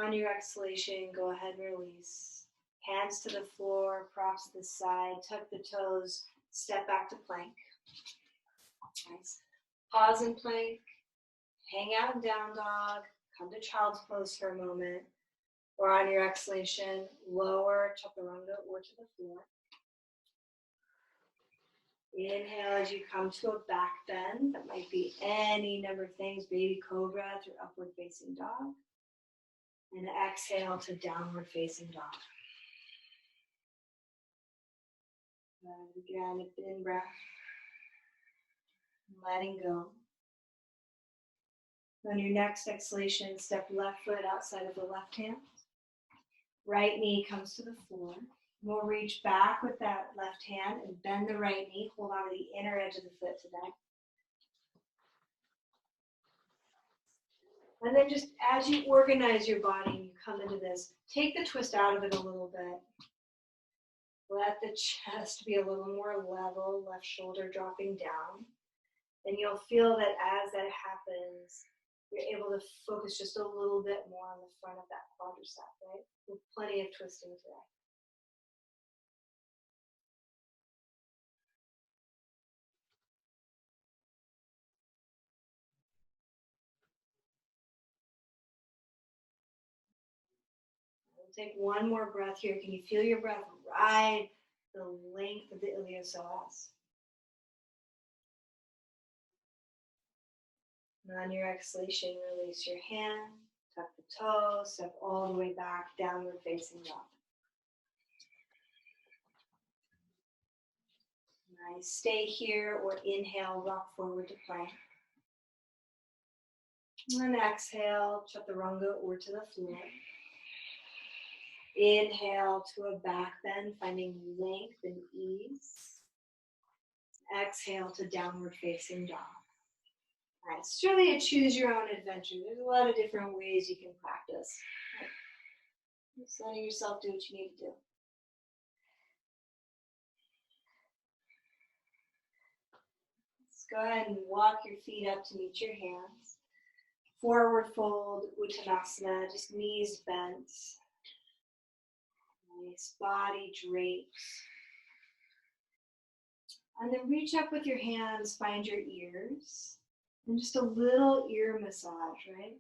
On your exhalation, go ahead and release. Hands to the floor, props to the side, tuck the toes, step back to plank. Nice. Pause in plank, hang out in down dog, come to child's pose for a moment, or on your exhalation, lower chaturanga or to the floor. Inhale as you come to a back bend. That might be any number of things, baby cobra through upward facing dog. And exhale to downward facing dog. Again, in breath. Letting go. On your next exhalation, step left foot outside of the left hand. Right knee comes to the floor. We'll reach back with that left hand and bend the right knee. Hold on to the inner edge of the foot today. And then just as you organize your body and you come into this, take the twist out of it a little bit. Let the chest be a little more level, left shoulder dropping down. And you'll feel that as that happens, you're able to focus just a little bit more on the front of that quadricep, right? With plenty of twisting today. We'll take one more breath here. Can you feel your breath ride the length of the iliopsoas? And on your exhalation, release your hand, tuck the toes, step all the way back, downward facing dog. Nice. Stay here or inhale, rock forward to plank. And exhale, chaturanga or to the floor. Inhale to a back bend, finding length and ease. Exhale to downward facing dog. All right, it's really a choose your own adventure. There's a lot of different ways you can practice. Right? Just letting yourself do what you need to do. Let's go ahead and walk your feet up to meet your hands. Forward fold, Uttanasana, just knees bent. Nice, body drapes. And then reach up with your hands, find your ears. And just a little ear massage, right?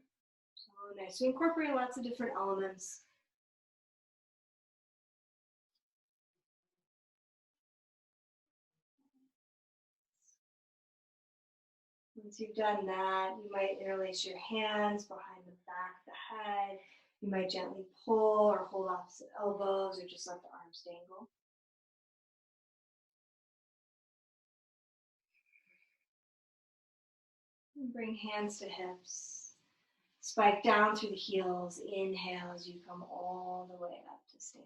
So nice. We incorporate lots of different elements. Once you've done that, you might interlace your hands behind the back of the head. You might gently pull or hold opposite elbows or just let the arms dangle. And bring hands to hips. Spike down through the heels. Inhale as you come all the way up to stand.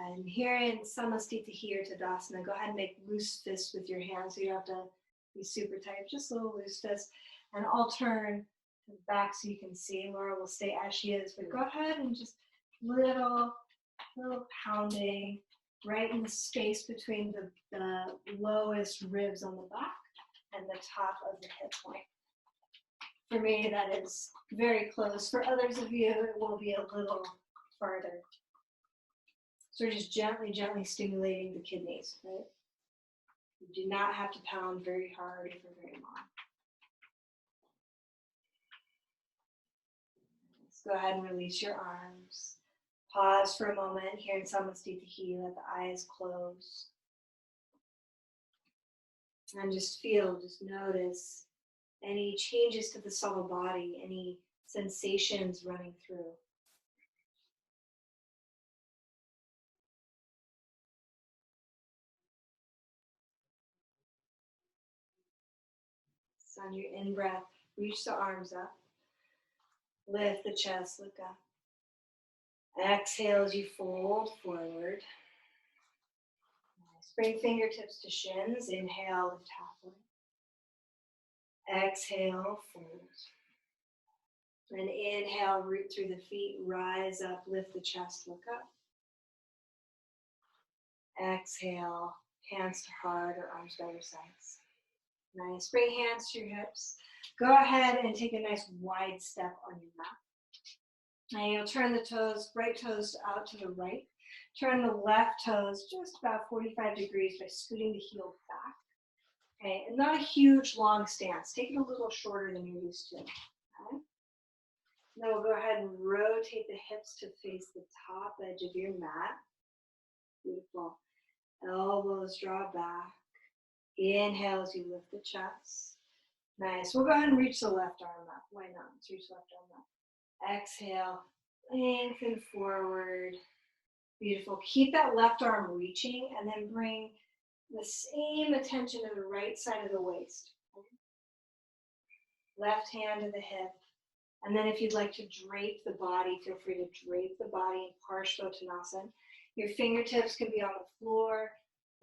And here in Samastita here, Tadasana, go ahead and make loose fists with your hands so you don't have to be super tight, just a little loose fist. And I'll turn to the back so you can see. Laura will stay as she is, but go ahead and just little pounding right in the space between the lowest ribs on the back and the top of the hip point. For me, that is very close. For others of you, it will be a little farther. So we're just gently stimulating the kidneys, right? You do not have to pound very hard or for very long. Let's go ahead and release your arms. Pause for a moment here in Samastita. Let the eyes close. And just notice any changes to the subtle body, any sensations running through. So on your in-breath, reach the arms up. Lift the chest, look up. Exhale as you fold forward. Nice. Bring fingertips to shins. Inhale, lift halfway. Exhale, fold. And inhale, root through the feet, rise up, lift the chest, look up. Exhale, hands to heart or arms by your sides. Nice. Bring hands to your hips. Go ahead and take a nice wide step on your mat. And you'll turn the toes, right toes out to the right. Turn the left toes just about 45 degrees by scooting the heel back. Okay, and not a huge long stance. Take it a little shorter than you're used to. Okay? Then we'll go ahead and rotate the hips to face the top edge of your mat. Beautiful. Elbows draw back. Inhale as you lift the chest. Nice. We'll go ahead and reach the left arm up. Why not? Let's reach the left arm up. Exhale. Lengthen forward. Beautiful. Keep that left arm reaching and then bring the same attention to the right side of the waist. Left hand to the hip. And then if you'd like to drape the body, feel free to drape the body in Parshvottanasana. Your fingertips can be on the floor.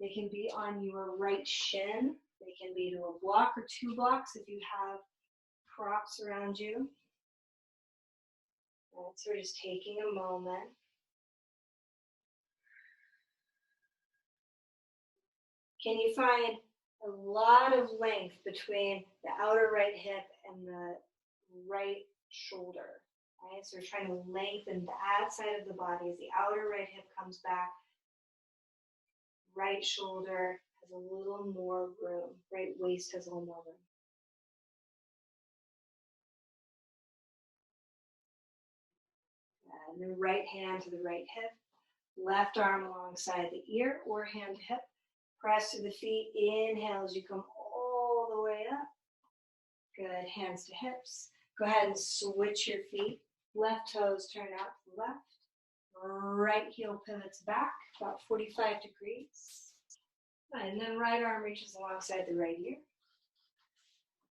They can be on your right shin. They can be to a block or 2 blocks if you have props around you. And so we're just taking a moment. Can you find a lot of length between the outer right hip and the right shoulder? Right? So we're trying to lengthen that side of the body as the outer right hip comes back. Right shoulder has a little more room. Right waist has a little more room. And then right hand to the right hip. Left arm alongside the ear or hand to hip. Press to the feet. Inhale as you come all the way up. Good. Hands to hips. Go ahead and switch your feet. Left toes turn out to the left. Right heel pivots back about 45 degrees. And then right arm reaches alongside the right ear.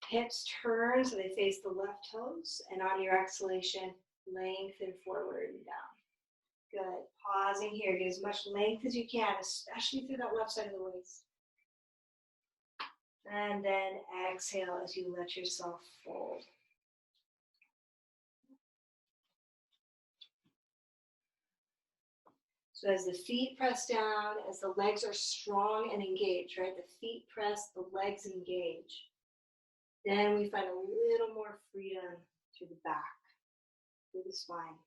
Hips turn so they face the left toes. And on your exhalation, lengthen forward and down. Good. Pausing here. Get as much length as you can, especially through that left side of the waist. And then exhale as you let yourself fold. So as the feet press down, as the legs are strong and engaged, right? The feet press, the legs engage. Then we find a little more freedom through the back, through the spine.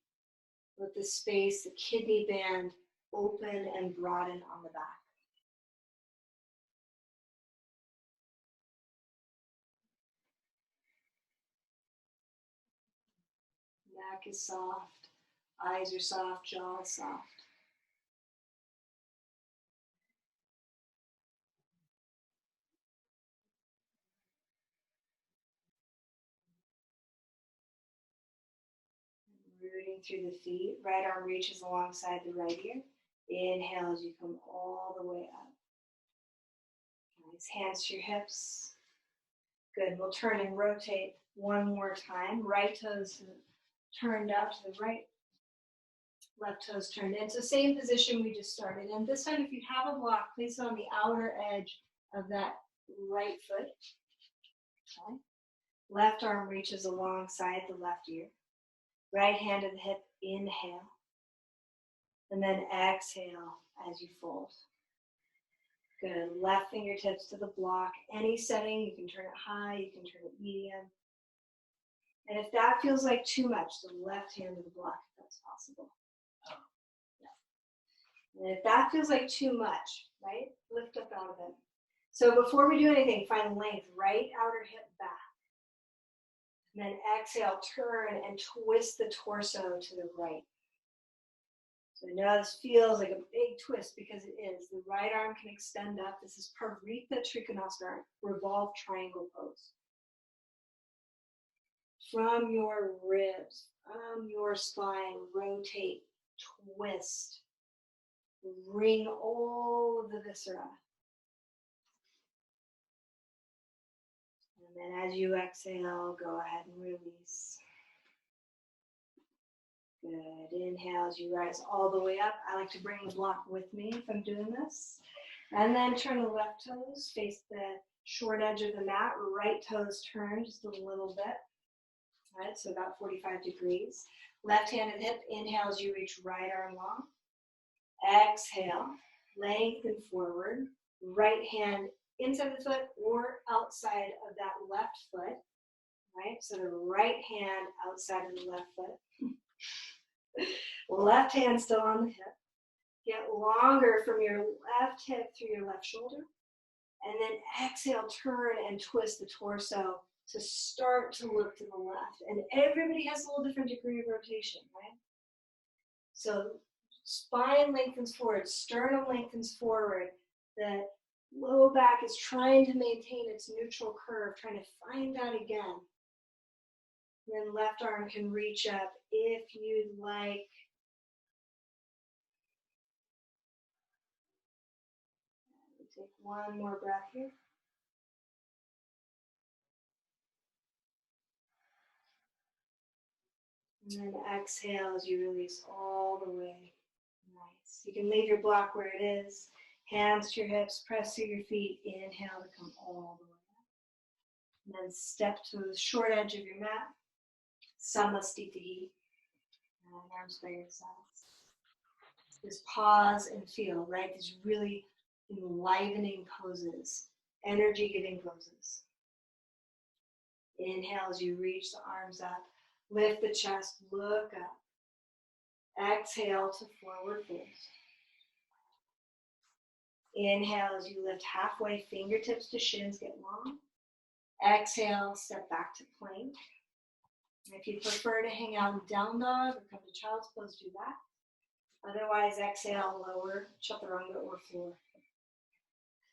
Let the space, the kidney band, open and broaden on the back. Neck is soft, eyes are soft, jaw is soft. Rooting through the feet, right arm reaches alongside the right ear. Inhale as you come all the way up. Nice, hands to your hips. Good, we'll turn and rotate one more time. Right toes turned out to the right. Left toes turned in. So same position we just started in. This time if you have a block, place it on the outer edge of that right foot. Okay. Left arm reaches alongside the left ear. Right hand to the hip, inhale. And then exhale as you fold. Good. Left fingertips to the block. Any setting, you can turn it high, you can turn it medium. And if that feels like too much, the left hand to the block, if that's possible. Yeah. And if that feels like too much, right, lift up out of it. So before we do anything, find length, right outer hip back. And then exhale, turn and twist the torso to the right. So I know this feels like a big twist because it is. The right arm can extend up. This is Parita Trikonasana, revolved triangle pose. From your ribs, from your spine, rotate, twist, wring all of the viscera. And then as you exhale, go ahead and release. Good. Inhale as you rise all the way up. I like to bring the block with me if I'm doing this. And then turn the left toes, face the short edge of the mat. Right toes turn just a little bit. All right, so about 45 degrees. Left hand to the hip. Inhale as you reach right arm long. Exhale. Lengthen forward. Right hand inside the foot or outside of that left foot. Right? So the right hand outside of the left foot. Left hand still on the hip. Get longer from your left hip through your left shoulder. And then exhale, turn and twist the torso to start to look to the left. And everybody has a little different degree of rotation, right? So spine lengthens forward, sternum lengthens forward. The low back is trying to maintain its neutral curve, trying to find that again. Then left arm can reach up if you'd like. Take one more breath here. And then exhale as you release all the way. Nice. You can leave your block where it is. Hands to your hips, press through your feet. Inhale to come all the way up. And then step to the short edge of your mat. Samastitihi. And arms by your sides. Just pause and feel, right? These really enlivening poses, energy-giving poses. Inhale as you reach the arms up. Lift the chest, look up. Exhale to forward fold. Inhale as you lift halfway, fingertips to shins get long. Exhale, step back to plank. If you prefer to hang out in down dog or come to child's pose, do that. Otherwise, exhale, lower, chaturanga or floor.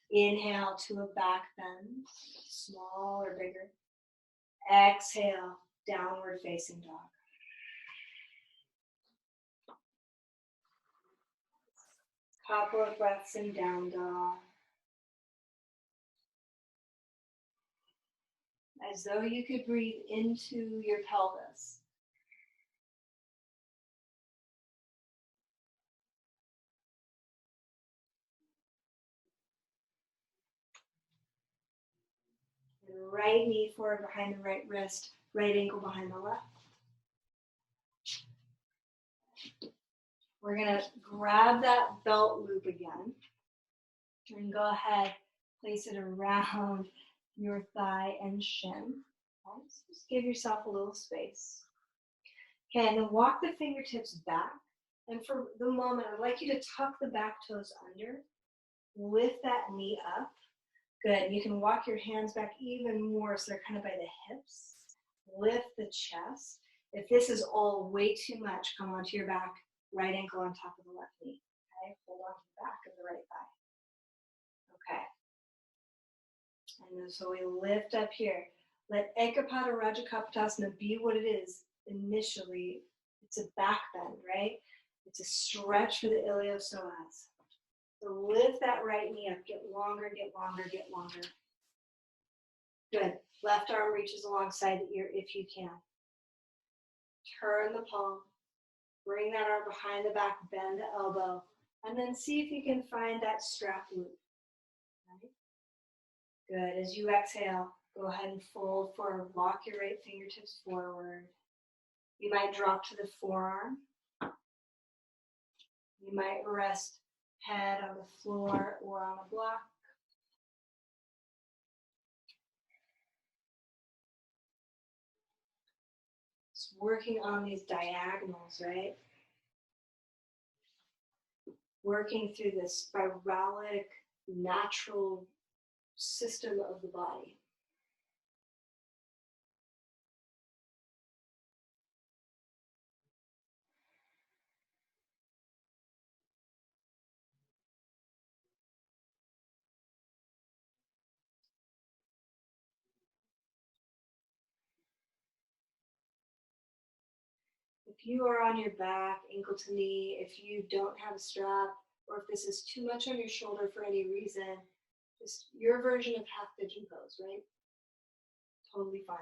Inhale to a back bend, small or bigger. Exhale, downward facing dog. Couple of breaths in down dog. As though you could breathe into your pelvis. And right knee forward behind the right wrist, right ankle behind the left. We're going to grab that belt loop again. And go ahead, place it around your thigh and shin. Okay, so just give yourself a little space. Okay, and then walk the fingertips back. And for the moment, I'd like you to tuck the back toes under. Lift that knee up. Good. You can walk your hands back even more so they're kind of by the hips. Lift the chest. If this is all way too much, come onto your back, right ankle on top of the left knee. Okay, hold on to the back of the right thigh. Okay. And so we lift up here. Let Ekapada Rajakapotasana be what it is initially. It's a back bend, right? It's a stretch for the iliopsoas. So lift that right knee up. Get longer, get longer, get longer. Good. Left arm reaches alongside the ear if you can. Turn the palm. Bring that arm behind the back, bend the elbow. And then see if you can find that strap loop. Right? Good. As you exhale, go ahead and fold forward. Walk your right fingertips forward. You might drop to the forearm. You might rest head on the floor or on a block. Just working on these diagonals, right? Working through this spiralic, natural system of the body. If you are on your back, ankle to knee, if you don't have a strap, or if this is too much on your shoulder for any reason, just your version of half pigeon pose, right? Totally fine.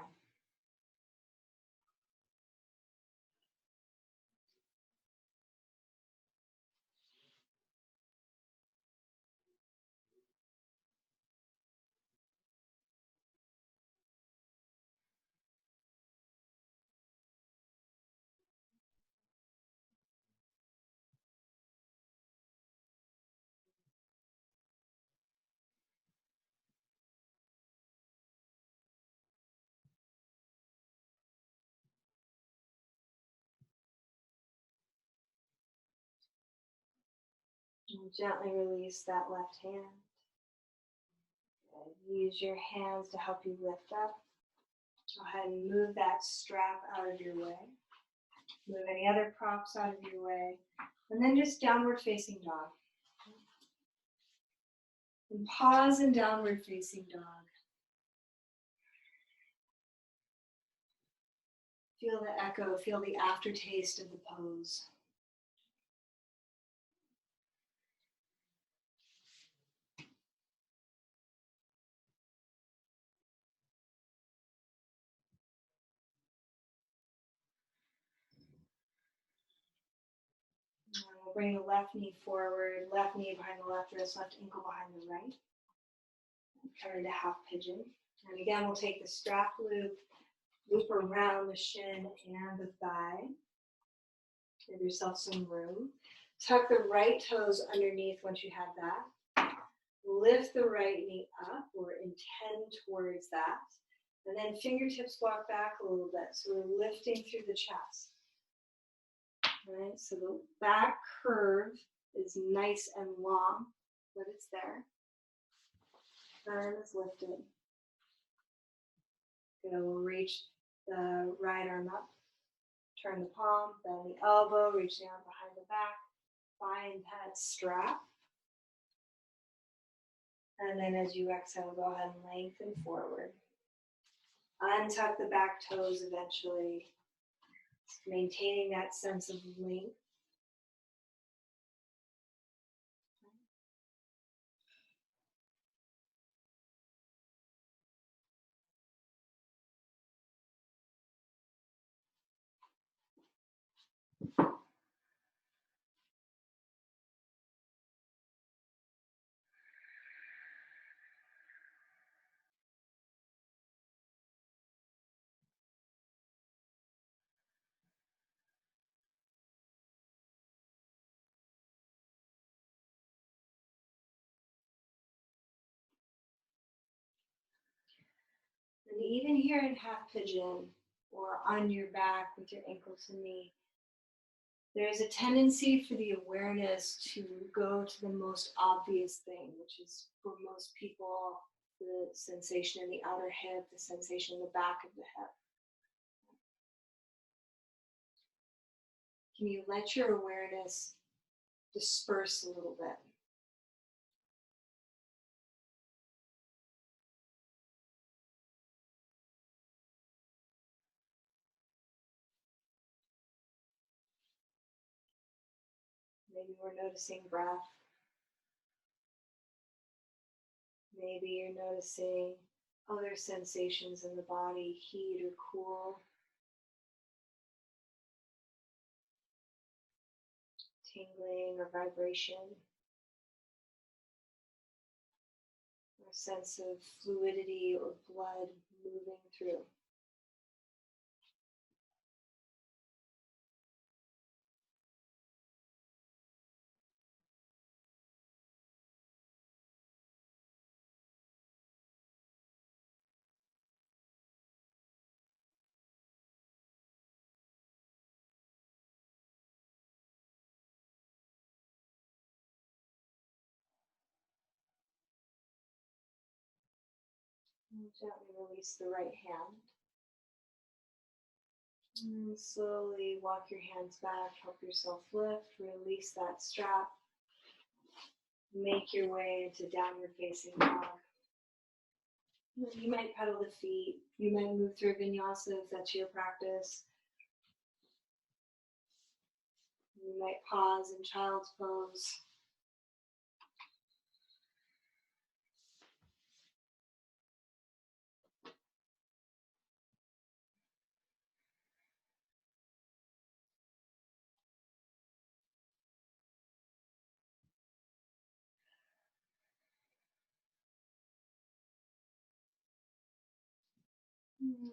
And gently release that left hand. Use your hands to help you lift up. Go ahead and move that strap out of your way. Move any other props out of your way. And then just downward facing dog. And pause in downward facing dog. Feel the echo, feel the aftertaste of the pose. And we'll bring the left knee forward, left knee behind the left wrist, left ankle behind the right. Turn to half pigeon. And again, we'll take the strap loop around the shin and the thigh. Give yourself some room. Tuck the right toes underneath once you have that. Lift the right knee up or intend towards that. And then fingertips walk back a little bit. So we're lifting through the chest. All right, so the back curve is nice and long, but it's there. Arm is lifted. We'll reach the right arm up. Turn the palm, bend the elbow, reach the arm behind the back. Find that strap. And then as you exhale, go ahead and lengthen forward. Untuck the back toes eventually, maintaining that sense of length. And even here in half pigeon or on your back with your ankle to knee, there's a tendency for the awareness to go to the most obvious thing, which is for most people, the sensation in the outer hip, the sensation in the back of the hip. Can you let your awareness disperse a little bit? Maybe we're noticing breath. Maybe you're noticing other sensations in the body, heat or cool, tingling or vibration, or sense of fluidity or blood moving through. And gently release the right hand. And slowly walk your hands back, help yourself lift, release that strap. Make your way into downward facing dog. You might pedal the feet, you might move through vinyasa if that's your practice. You might pause in child's pose.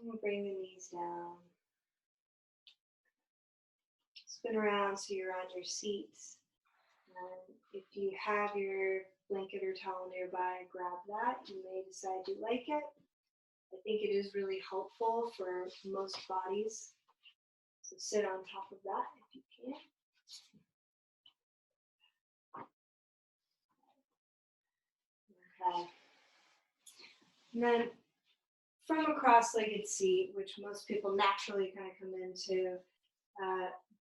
We'll bring the knees down. Spin around so you're on your seats. And if you have your blanket or towel nearby, grab that. You may decide you like it. I think it is really helpful for most bodies. So sit on top of that if you can. Okay. And then from a cross-legged seat, which most people naturally kind of come into,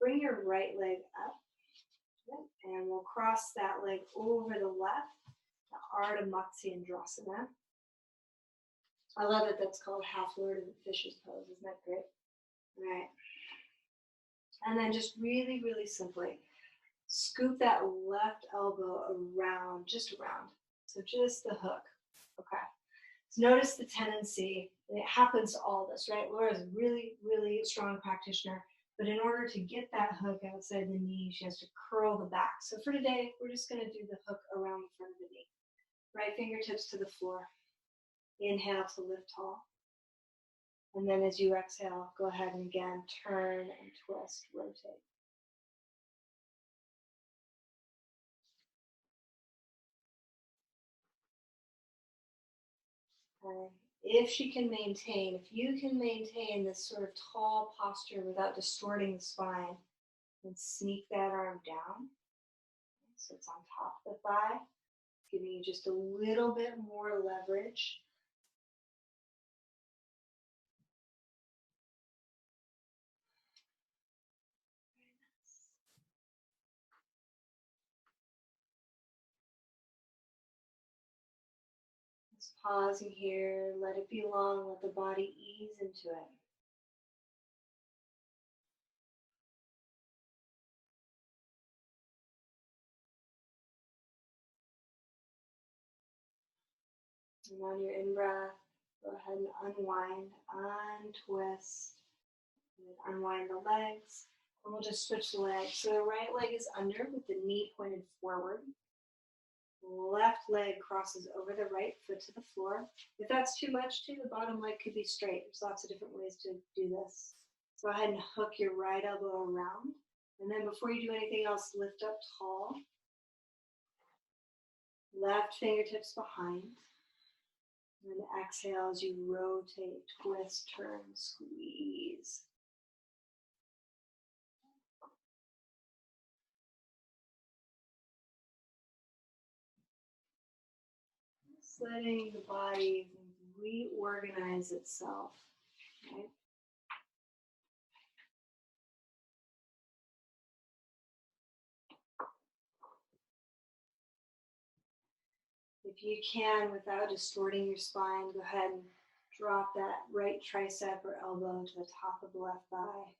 bring your right leg up, and we'll cross that leg over the left, the Ardha Matsyendrasana. I love it. That's called half Lord of the Fishes pose. Isn't that great? All right. And then just really, really simply, scoop that left elbow around, just around. So just the hook. Okay. So notice the tendency, and it happens to all of us, right? Laura's a really, really strong practitioner, but in order to get that hook outside the knee, she has to curl the back. So for today, we're just going to do the hook around the front of the knee. Right fingertips to the floor. Inhale to lift tall. And then as you exhale, go ahead and again, turn and twist, rotate. Okay. If you can maintain this sort of tall posture without distorting the spine, then sneak that arm down. So it's on top of the thigh, giving you just a little bit more leverage. Just pausing here, let it be long, let the body ease into it. And on your in-breath, go ahead and unwind, untwist, and then unwind the legs. And we'll just switch the legs. So the right leg is under with the knee pointed forward. Left leg crosses over the right foot to the floor. If that's too much too, the bottom leg could be straight. There's lots of different ways to do this. So go ahead and hook your right elbow around. And then before you do anything else, lift up tall. Left fingertips behind. And then exhale as you rotate, twist, turn, squeeze. Just letting the body reorganize itself. Okay? If you can, without distorting your spine, go ahead and drop that right tricep or elbow to the top of the left thigh.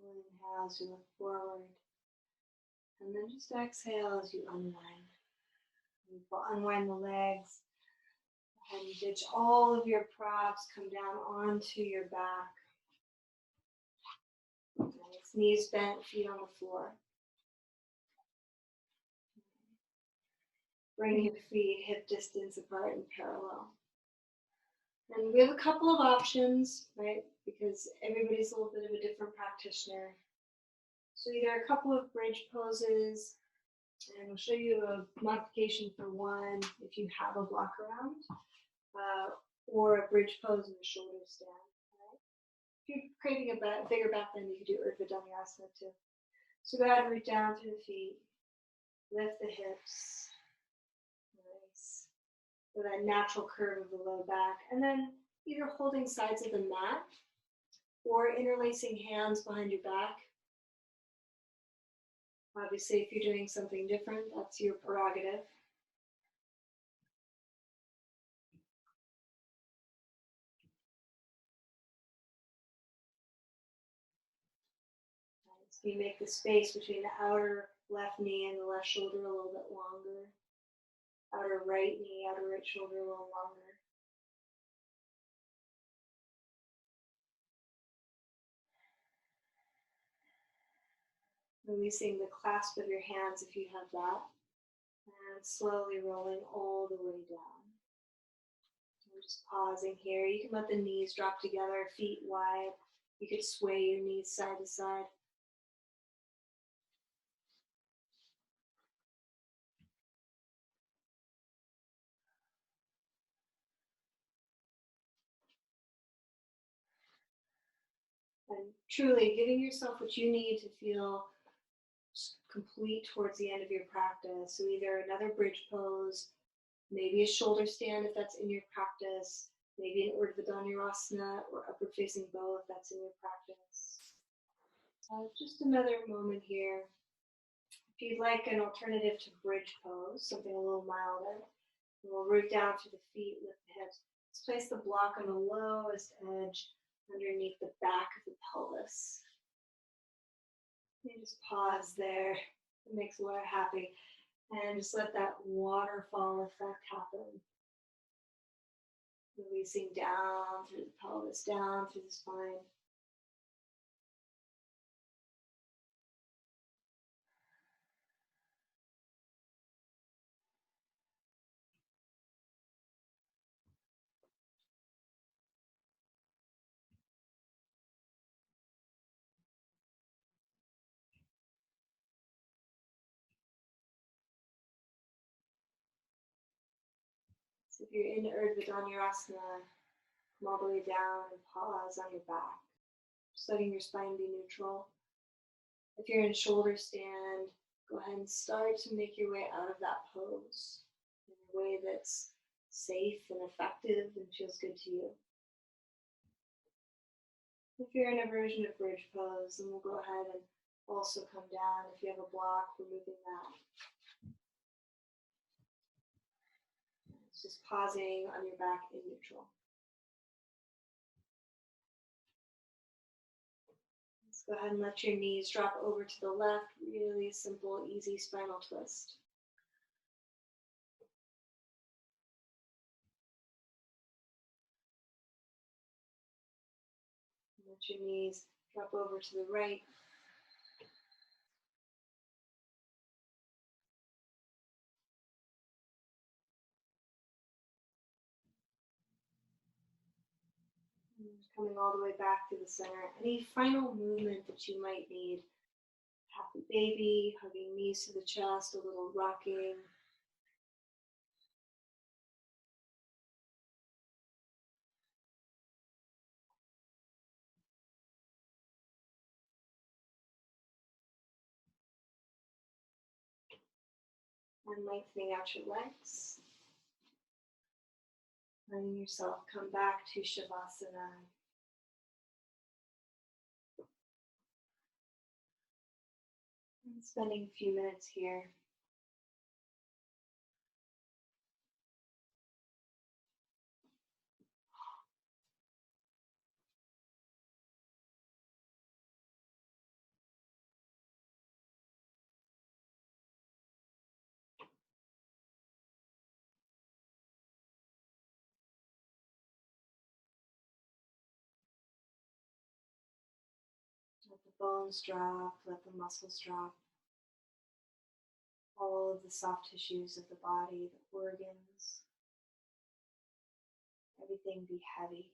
Inhale as you look forward. And then just exhale as you unwind. You will unwind the legs. Go ahead and ditch all of your props. Come down onto your back. Nice. Knees bent, feet on the floor. Bring your feet hip distance apart and parallel. And we have a couple of options, right? Because everybody's a little bit of a different practitioner. So either a couple of bridge poses, and we'll show you a modification for one if you have a block around, or a bridge pose in the shoulder stand. Right? If you're craving a bigger back bend, you could do Urdhva Dhanurasana too. So go ahead and reach down through the feet, lift the hips. Nice. For that natural curve of the low back. And then either holding sides of the mat or interlacing hands behind your back. Obviously, if you're doing something different, that's your prerogative. So you make the space between the outer left knee and the left shoulder a little bit longer. Outer right knee, outer right shoulder a little longer. Releasing the clasp of your hands if you have that. And slowly rolling all the way down. I'm just pausing here. You can let the knees drop together, feet wide. You could sway your knees side to side. truly giving yourself what you need to feel complete towards the end of your practice. So either another bridge pose, maybe a shoulder stand if that's in your practice, maybe an Urdhva Dhanurasana or upward facing bow if that's in your practice. Just another moment here. If you'd like an alternative to bridge pose, something a little milder, we'll root down through the feet, lift the hips. Let's place the block on the lowest edge underneath the back of the pelvis. And just pause there. It makes Laura happy. And just let that waterfall effect happen. Releasing down through the pelvis, down through the spine. So if you're in Urdhva Dhanurasana, come all the way down and pause on your back. Just letting your spine be neutral. If you're in shoulder stand, go ahead and start to make your way out of that pose in a way that's safe and effective and feels good to you. If you're in a version of bridge pose, then we'll go ahead and also come down. If you have a block, removing that. It's just pausing on your back in neutral. Let's go ahead and let your knees drop over to the left. Really simple, easy spinal twist. Let your knees drop over to the right. Coming all the way back to the center. Any final movement that you might need. Happy baby, hugging knees to the chest, a little rocking. And lengthening out your legs. Letting yourself come back to Shavasana. And spending a few minutes here. Let the bones drop, let the muscles drop. All of the soft tissues of the body, the organs, everything be heavy.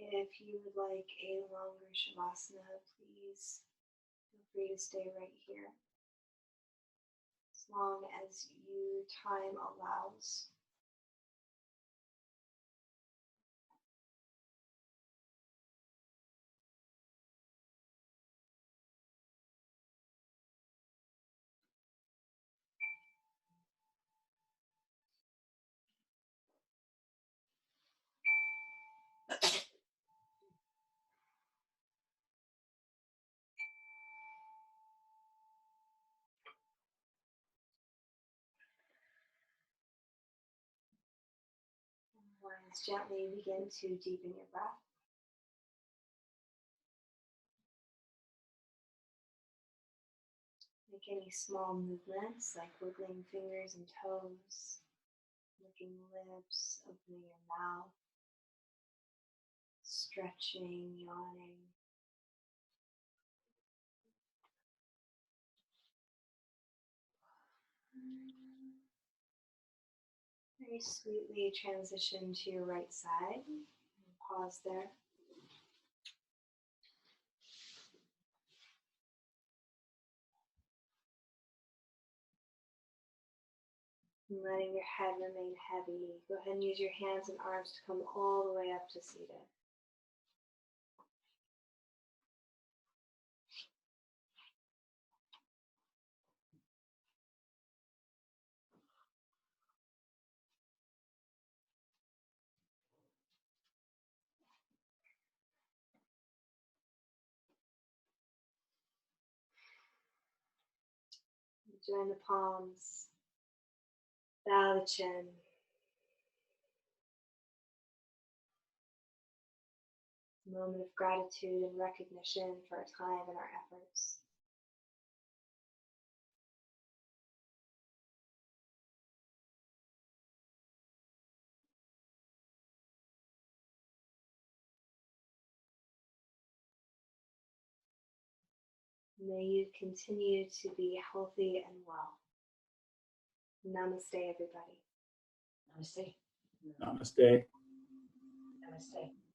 If you would like a longer Shavasana, please feel free to stay right here as long as your time allows. Once gently begin to deepen your breath. Make any small movements like wiggling fingers and toes, licking lips, opening your mouth, stretching, yawning. Very sweetly transition to your right side. And pause there. And letting your head remain heavy. Go ahead and use your hands and arms to come all the way up to seated. Join the palms. Bow the chin. A moment of gratitude and recognition for our time and our efforts. May you continue to be healthy and well. Namaste, everybody. Namaste. Namaste. Namaste.